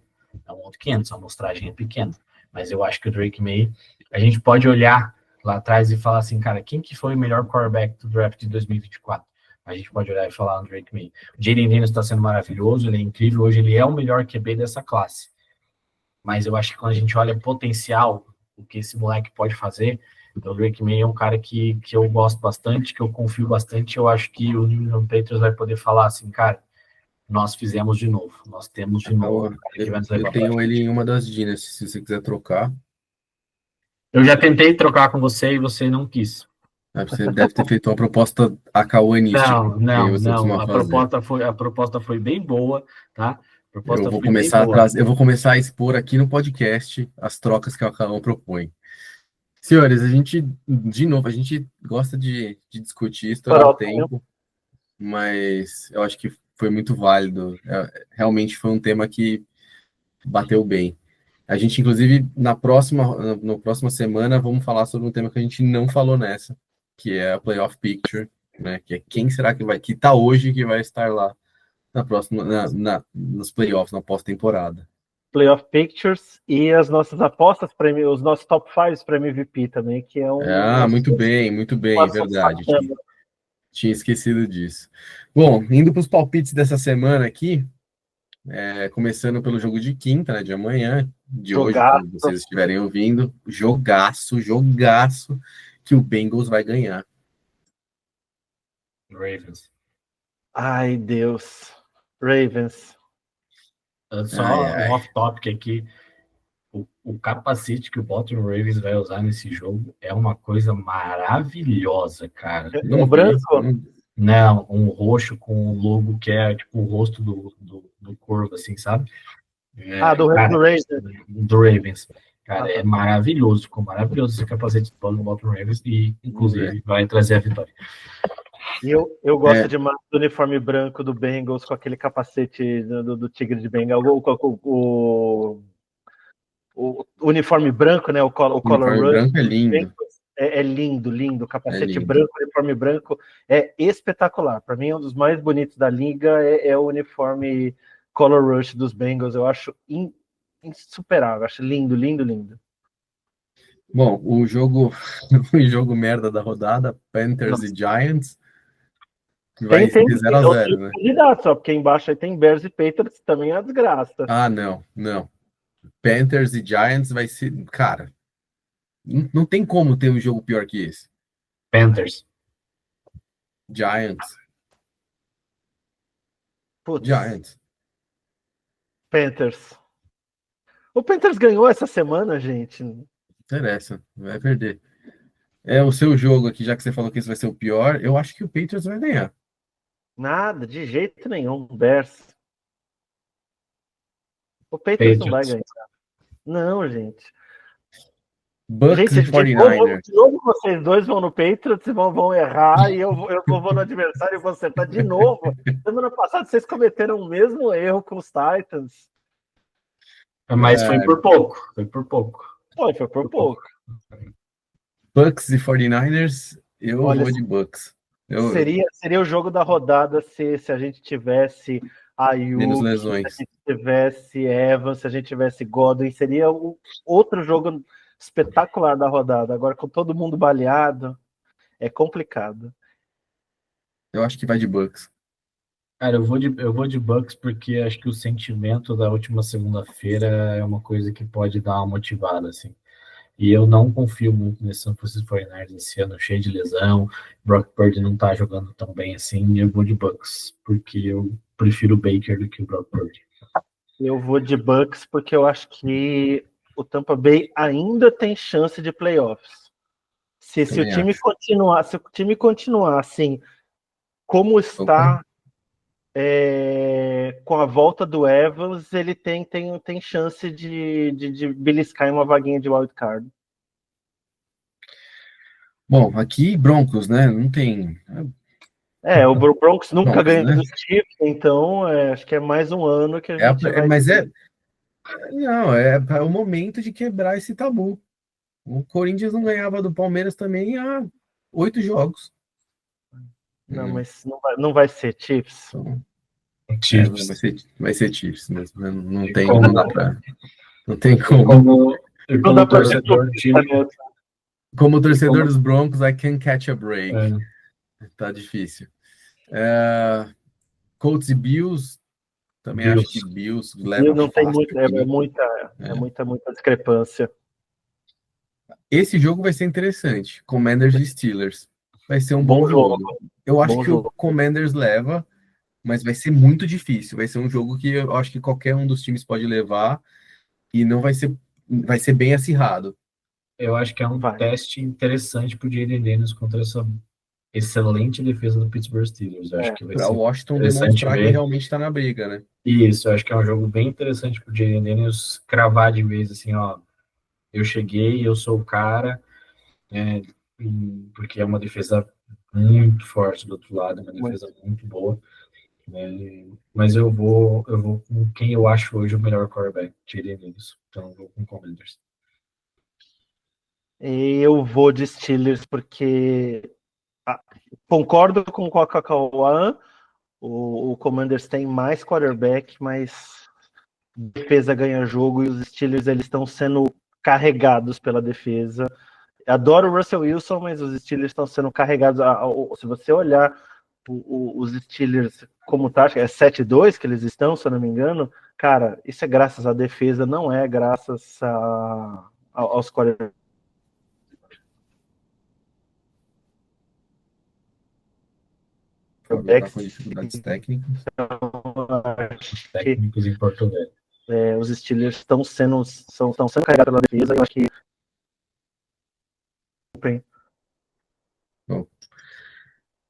é um outro 500, a amostragem é pequena. Mas eu acho que o Drake May, a gente pode olhar lá atrás e falar assim, cara, quem que foi o melhor quarterback do draft de 2024? A gente pode olhar e falar no Drake May. O Jayden Daniels está sendo maravilhoso, ele é incrível, hoje ele é o melhor QB dessa classe. Mas eu acho que quando a gente olha potencial, o que esse moleque pode fazer, então o Drake May é um cara que eu gosto bastante, que eu confio bastante, eu acho que o New England Patriots vai poder falar assim, cara, nós fizemos de novo, nós temos de novo. Eu tenho ele em uma das Dynasty, se você quiser trocar. Eu já tentei trocar com você e você não quis. Você deve ter feito uma proposta acauanística. Não. A proposta foi bem boa, tá? Eu vou começar a expor aqui no podcast as trocas que o Acauã propõe. Senhores, a gente gosta de discutir, estourar o tempo, mas eu acho que foi muito válido. Realmente foi um tema que bateu bem. A gente, inclusive, na próxima semana, vamos falar sobre um tema que a gente não falou nessa, que é a Playoff Picture, né? Que é quem será que está hoje que vai estar lá na próxima, nos playoffs, na pós-temporada. Playoff Pictures e as nossas apostas, os nossos top 5 para MVP também, que é um... muito bem, verdade. Tinha esquecido disso. Bom, indo para os palpites dessa semana aqui, começando pelo jogo de quinta, né, de amanhã, de hoje, Jogaço. quando vocês estiverem ouvindo, jogaço, que o Bengals vai ganhar. Ravens. Ai, Deus. Ravens. Só um off-topic aqui. O capacete que o Baltimore Ravens vai usar nesse jogo é uma coisa maravilhosa, cara. O branco? Não, um roxo com o logo que é tipo o rosto do corvo, assim, sabe? Do Ravens. Do Ravens. Cara, é maravilhoso. Ficou maravilhoso esse capacete do Baltimore Ravens e, inclusive, vai trazer a vitória. Eu gosto demais do uniforme branco do Bengals com aquele capacete do Tigre de Bengal. O uniforme branco, né? O Color Rush. Branco é lindo. É lindo, lindo. O capacete branco, o uniforme branco é espetacular. Para mim, é um dos mais bonitos da liga. É o uniforme Color Rush dos Bengals. Eu acho insuperável. Acho lindo, lindo, lindo. Bom, o jogo merda da rodada, Panthers e Giants, vai ser 0-0, né? Só porque embaixo aí tem Bears e Patriots, também é uma desgraça. Não. Panthers e Giants vai ser... Cara, não tem como ter um jogo pior que esse. Panthers. Giants. Putz. Giants. Panthers. O Panthers ganhou essa semana, gente. Interessa, vai perder. É o seu jogo aqui, já que você falou que esse vai ser o pior, eu acho que o Patriots vai ganhar. Nada, de jeito nenhum. Bears. O Patriots não vai ganhar. Não, gente. Bucks e 49ers. De novo vocês dois vão no Patriots e vão errar, e eu vou no adversário e vou acertar de novo. Semana passada vocês cometeram o mesmo erro com os Titans. Mas foi por pouco. Foi por pouco. Bucks e 49ers, eu vou de Bucks. Seria o jogo da rodada se a gente tivesse Ayuk, se a gente tivesse Evans, se a gente tivesse Godwin, seria outro jogo espetacular da rodada. Agora, com todo mundo baleado, é complicado. Eu acho que vai de Bucks. Cara, eu vou de Bucks porque acho que o sentimento da última segunda-feira é uma coisa que pode dar uma motivada, assim. E eu não confio muito nesse San Francisco 49ers esse ano, cheio de lesão. Brock Purdy não tá jogando tão bem assim. Eu vou de Bucks, porque eu prefiro o Baker do que o Brock Purdy. Eu vou de Bucks porque eu acho que o Tampa Bay ainda tem chance de playoffs. Se o time continuar assim, como está com a volta do Evans, ele tem chance de beliscar em uma vaguinha de wildcard. Bom, aqui Broncos, né? Não tem... O Broncos nunca ganhou dos Chiefs, então acho que é mais um ano que a gente vai... Não, é o momento de quebrar esse tabu. O Corinthians não ganhava do Palmeiras também há 8 jogos. Não, mas não vai ser Chiefs. Chiefs. Vai ser Chiefs mesmo. Não tem como. Como torcedor Como torcedor dos Broncos, I can't catch a break. Tá difícil. Colts e Bills, também acho que Bills leva não tem muita, muita discrepância. Esse jogo vai ser interessante. Commanders e Steelers. Vai ser um bom jogo. Eu acho que o Commanders leva, mas vai ser muito difícil. Vai ser um jogo que eu acho que qualquer um dos times pode levar e não vai ser bem acirrado. Eu acho que é um teste interessante pro Jayden Daniels contra essa excelente defesa do Pittsburgh Steelers. Eu acho que vai ser o Washington demonstrar que realmente está na briga, né? Isso, eu acho que é um jogo bem interessante pro Jayden Daniels cravar de vez, assim, ó, eu cheguei, eu sou o cara, porque é uma defesa muito forte do outro lado, uma defesa muito boa, mas eu vou com quem eu acho hoje o melhor quarterback, Jayden Daniels, então eu vou com o Commanders. Eu vou de Steelers porque concordo com o Coca-Cola. O Commanders tem mais quarterback, mas defesa ganha jogo e os Steelers eles estão sendo carregados pela defesa. Adoro o Russell Wilson, mas os Steelers estão sendo carregados. Se você olhar os Steelers como tática, é 7-2 que eles estão, se eu não me engano. Cara, isso é graças à defesa, não é graças aos quarterbacks. Tá com dificuldades técnicas. Técnicos em Porto Velho. Os Steelers estão sendo carregados pela defesa, eu acho que. Bom,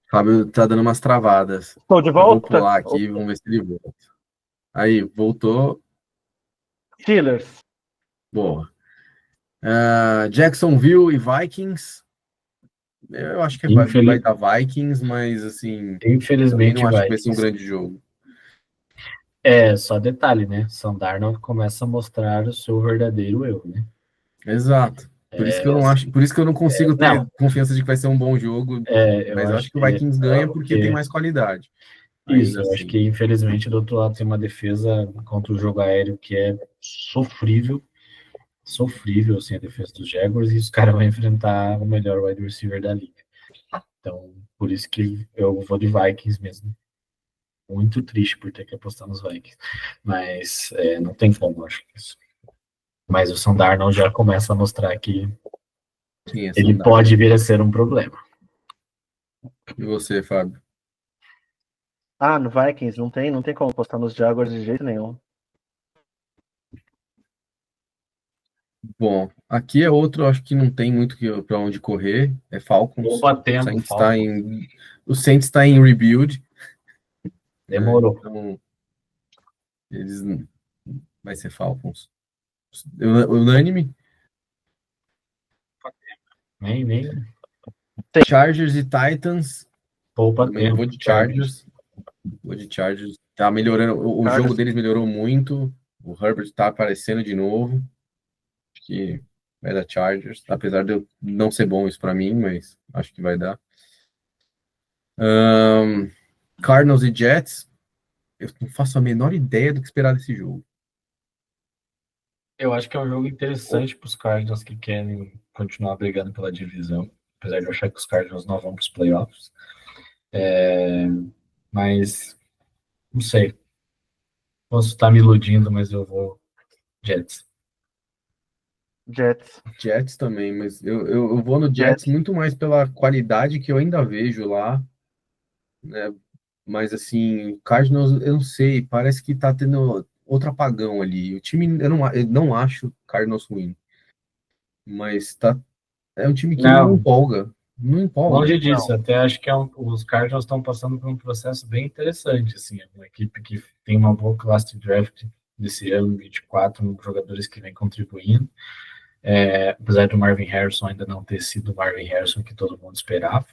Fábio tá dando umas travadas. Estou de Eu vou volta? pular aqui, vamos ver se ele volta. Aí, voltou. Steelers. Boa. Jacksonville e Vikings. Eu acho que vai dar Vikings, mas assim. Infelizmente, não acho que vai ser um grande jogo. Só detalhe, né? Sam Darnold começa a mostrar o seu verdadeiro eu, né? Exato. Por isso que eu não acho, por isso que eu não consigo ter confiança de que vai ser um bom jogo. Mas eu acho que o Vikings ganha porque tem mais qualidade. Isso, eu acho que infelizmente do outro lado tem uma defesa contra o jogo aéreo que é sofrível, assim, a defesa dos Jaguars, e os caras vão enfrentar o melhor wide receiver da liga. Então, por isso que eu vou de Vikings mesmo. Muito triste por ter que apostar nos Vikings. Mas não tem como, acho que isso. Mas o Sam Darnold já começa a mostrar que ele pode vir a ser um problema. E você, Fábio? No Vikings não tem como apostar nos Jaguars de jeito nenhum. Bom, aqui é outro, acho que não tem muito para onde correr. É Falcons. O Saints está em rebuild. Demorou. Então, vai ser Falcons. Unânime. Nem. Chargers e Titans. Poupa tempo. Vou de Chargers. Tá melhorando. O jogo deles melhorou muito. O Herbert tá aparecendo de novo. Acho que vai dar Chargers. Apesar de eu não ser bom isso para mim, mas acho que vai dar. Cardinals e Jets. Eu não faço a menor ideia do que esperar desse jogo. Eu acho que é um jogo interessante para os Cardinals que querem continuar brigando pela divisão, apesar de eu achar que os Cardinals não vão para os playoffs. Mas não sei. Posso estar me iludindo, mas eu vou Jets. Jets também, mas eu vou no Jets muito mais pela qualidade que eu ainda vejo lá, né? Mas assim, Cardinals, eu não sei, parece que tá tendo outro apagão ali. O time, eu não acho o Cardinals ruim, mas é um time que não empolga. Não empolga. Longe disso, até acho que os Cardinals estão passando por um processo bem interessante, assim, é uma equipe que tem uma boa classe de draft desse ano, 24 jogadores que vem contribuindo, apesar do Marvin Harrison ainda não ter sido o Marvin Harrison que todo mundo esperava.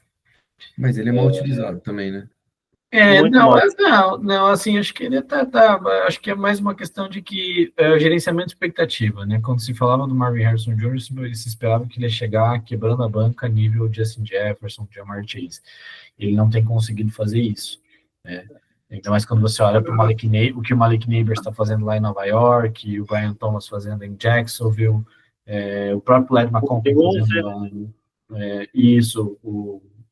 Mas ele é mal utilizado também, né? Não, assim, acho que ele acho que é mais uma questão de que gerenciamento de expectativa, né? Quando se falava do Marvin Harrison Jr., se esperava que ele ia chegar quebrando a banca nível Justin Jefferson, Ja'Marr Chase. Ele não tem conseguido fazer isso, né? Então, mas quando você olha para o que o Malik Neighbors está fazendo lá em Nova York, o Brian Thomas fazendo em Jacksonville, o próprio Led McConkey fazendo isso,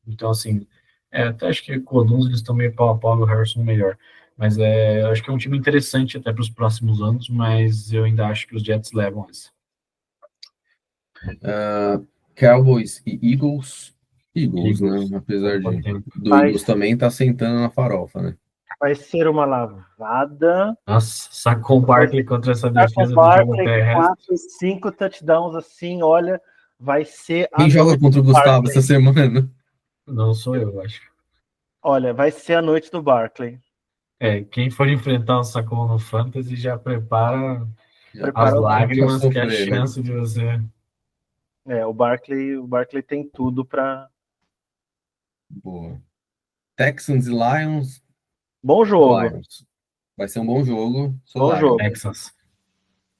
então assim, até acho que com o Duns eles estão meio pau a pau, o Harrison melhor. Mas acho que é um time interessante até para os próximos anos, mas eu ainda acho que os Jets levam essa. Cowboys e Eagles, né? Apesar do Eagles também tá sentando na farofa, né? Vai ser uma lavada. Nossa, sacou o Barkley contra essa defesa do jogo terrestre. 4-5 touchdowns assim, olha, vai ser... Quem joga contra o Gustavo essa semana? Não sou eu, acho. Olha, vai ser a noite do Barkley. Quem for enfrentar o Sacou no Fantasy já prepara as lágrimas, que é a chance de você... O Barkley tem tudo para... Boa. Texans e Lions. Bom jogo. Lions. Vai ser um bom jogo. Bom jogo. Texans.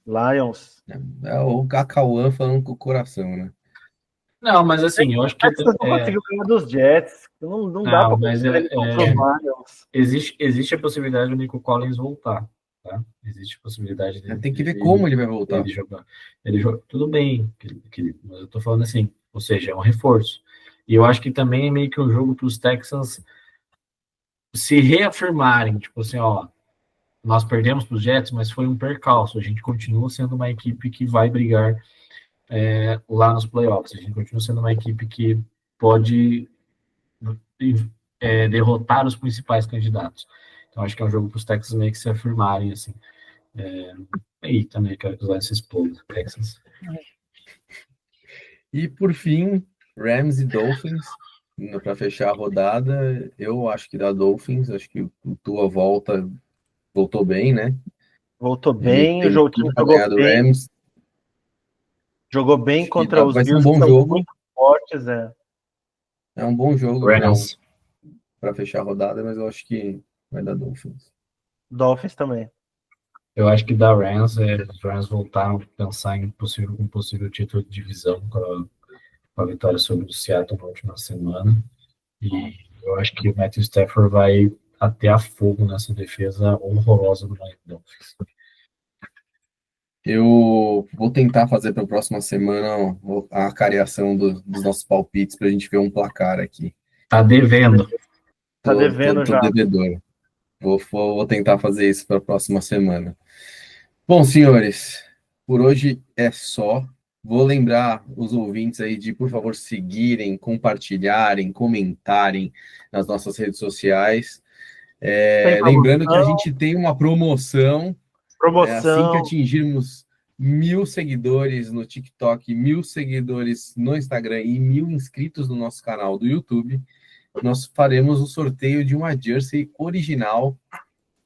Lions. É o Cacauã falando com o coração, né? Não, mas assim, eu acho que... Texas não conseguiu ganhar dos Jets. Não dá para mas Lions. existe a possibilidade do Nico Collins voltar. tá? Existe a possibilidade Tem que ver como ele vai voltar. Ele jogar. Tudo bem, mas eu tô falando assim, ou seja, é um reforço. E eu acho que também é meio que um jogo para os Texans se reafirmarem, tipo assim, ó, nós perdemos para os Jets, mas foi um percalço. A gente continua sendo uma equipe que vai brigar lá nos playoffs. A gente continua sendo uma equipe que pode derrotar os principais candidatos. Então, acho que é um jogo para os Texans meio que se afirmarem, assim. E também quero que os Lions se explodam, Texans. E, por fim, Rams e Dolphins, para fechar a rodada, eu acho que dá Dolphins, acho que o Tua voltou bem, né? Voltou bem, o time jogou bem. Rams. Jogou bem contra os Bills, que são muito fortes, É um bom jogo para fechar a rodada, mas eu acho que vai dar Dolphins. Dolphins também. Eu acho que da Rams, os Rams voltaram a pensar em um possível título de divisão com a vitória sobre o Seattle na última semana. E eu acho que o Matthew Stafford vai até a fogo nessa defesa horrorosa do Miami Dolphins. Eu vou tentar fazer para a próxima semana a cariação dos nossos palpites para a gente ver um placar aqui. Tá devendo. Tá devendo já. Devedor. Vou tentar fazer isso para a próxima semana. Bom, senhores, por hoje é só. Vou lembrar os ouvintes aí de, por favor, seguirem, compartilharem, comentarem nas nossas redes sociais. Lembrando que a gente tem uma promoção. Assim que atingirmos 1.000 seguidores no TikTok, 1.000 seguidores no Instagram e 1.000 inscritos no nosso canal do YouTube, nós faremos o sorteio de uma jersey original,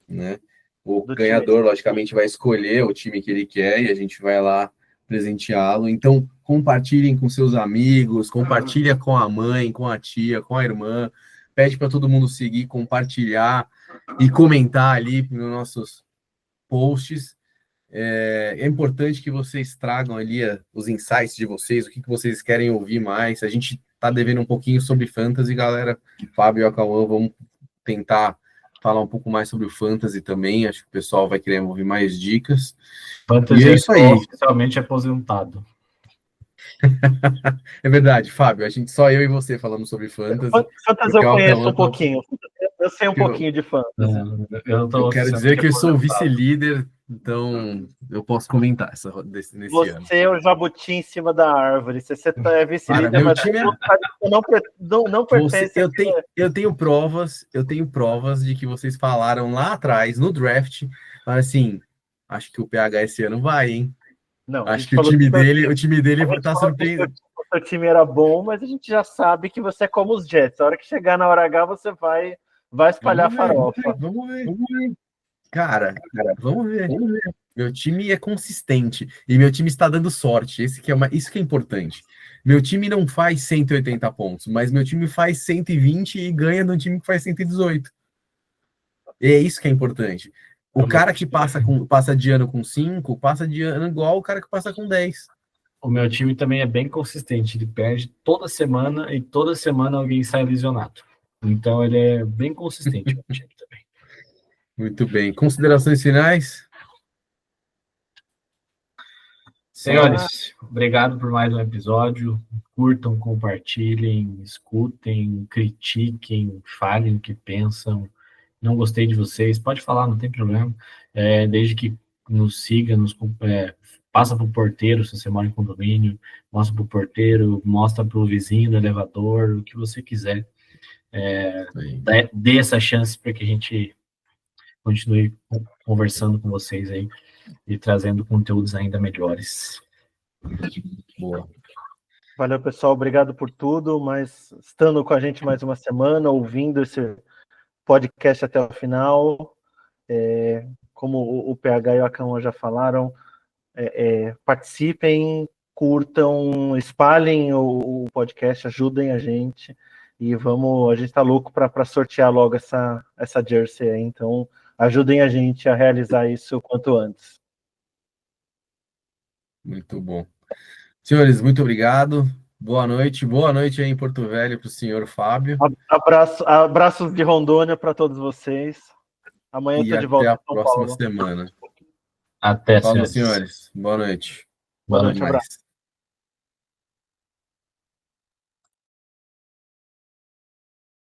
né? O ganhador, logicamente, vai escolher o time que ele quer e a gente vai lá presenteá-lo. Então, compartilhem com seus amigos, compartilha com a mãe, com a tia, com a irmã, pede para todo mundo seguir, compartilhar e comentar ali nos nossos posts. É importante que vocês tragam ali os insights de vocês, o que vocês querem ouvir mais. A gente tá devendo um pouquinho sobre fantasy, galera. Fábio e Acauã vamos tentar falar um pouco mais sobre o fantasy também. Acho que o pessoal vai querer ouvir mais dicas. Fantasy é isso aí. Oficialmente aposentado. É verdade, Fábio. Só eu e você falamos sobre fantasy. Fantasy eu conheço um pouquinho. Eu sei um pouquinho de fantasy. Eu quero dizer que eu sou vice-líder, então eu posso comentar nesse ano. Você é o jabuti em cima da árvore. Você é vice-líder, mas time não pertence. Eu tenho provas de que vocês falaram lá atrás, no draft, assim, acho que o PH esse ano vai, hein? Não, acho que o time dele vai estar surpreendendo. O seu time era bom, mas a gente já sabe que você é como os Jets. A hora que chegar na hora H, você vai espalhar farofa. Vamos ver. Cara, vamos ver. Meu time é consistente e meu time está dando sorte. Isso que é importante. Meu time não faz 180 pontos, mas meu time faz 120 e ganha de um time que faz 118. E é isso que é importante. O cara que passa de ano com 5, passa de ano igual o cara que passa com 10. O meu time também é bem consistente. Ele perde toda semana e toda semana alguém sai lesionado. Então ele é bem consistente, meu time também. Muito bem. Considerações finais? Senhores, obrigado por mais um episódio. Curtam, compartilhem, escutem, critiquem, falem o que pensam. Não gostei de vocês, pode falar, não tem problema. Desde que nos siga, passa para o porteiro, se você mora em condomínio, mostra para o porteiro, mostra para o vizinho do elevador, o que você quiser. Dê essa chance para que a gente continue conversando com vocês aí e trazendo conteúdos ainda melhores. Boa. Valeu, pessoal, obrigado por tudo, mas estando com a gente mais uma semana, ouvindo esse podcast até o final, como o PH e o Acauã já falaram, participem, curtam, espalhem o podcast, ajudem a gente e a gente tá louco para sortear logo essa jersey aí, então ajudem a gente a realizar isso o quanto antes. Muito bom. Senhores, muito obrigado. Boa noite aí em Porto Velho para o senhor Fábio. Abraços de Rondônia para todos vocês. Amanhã eu e tô de até volta a em São próxima Paulo. semana. Até, Falou, senhores. senhores. Boa noite. Boa Até noite, abraço. mais.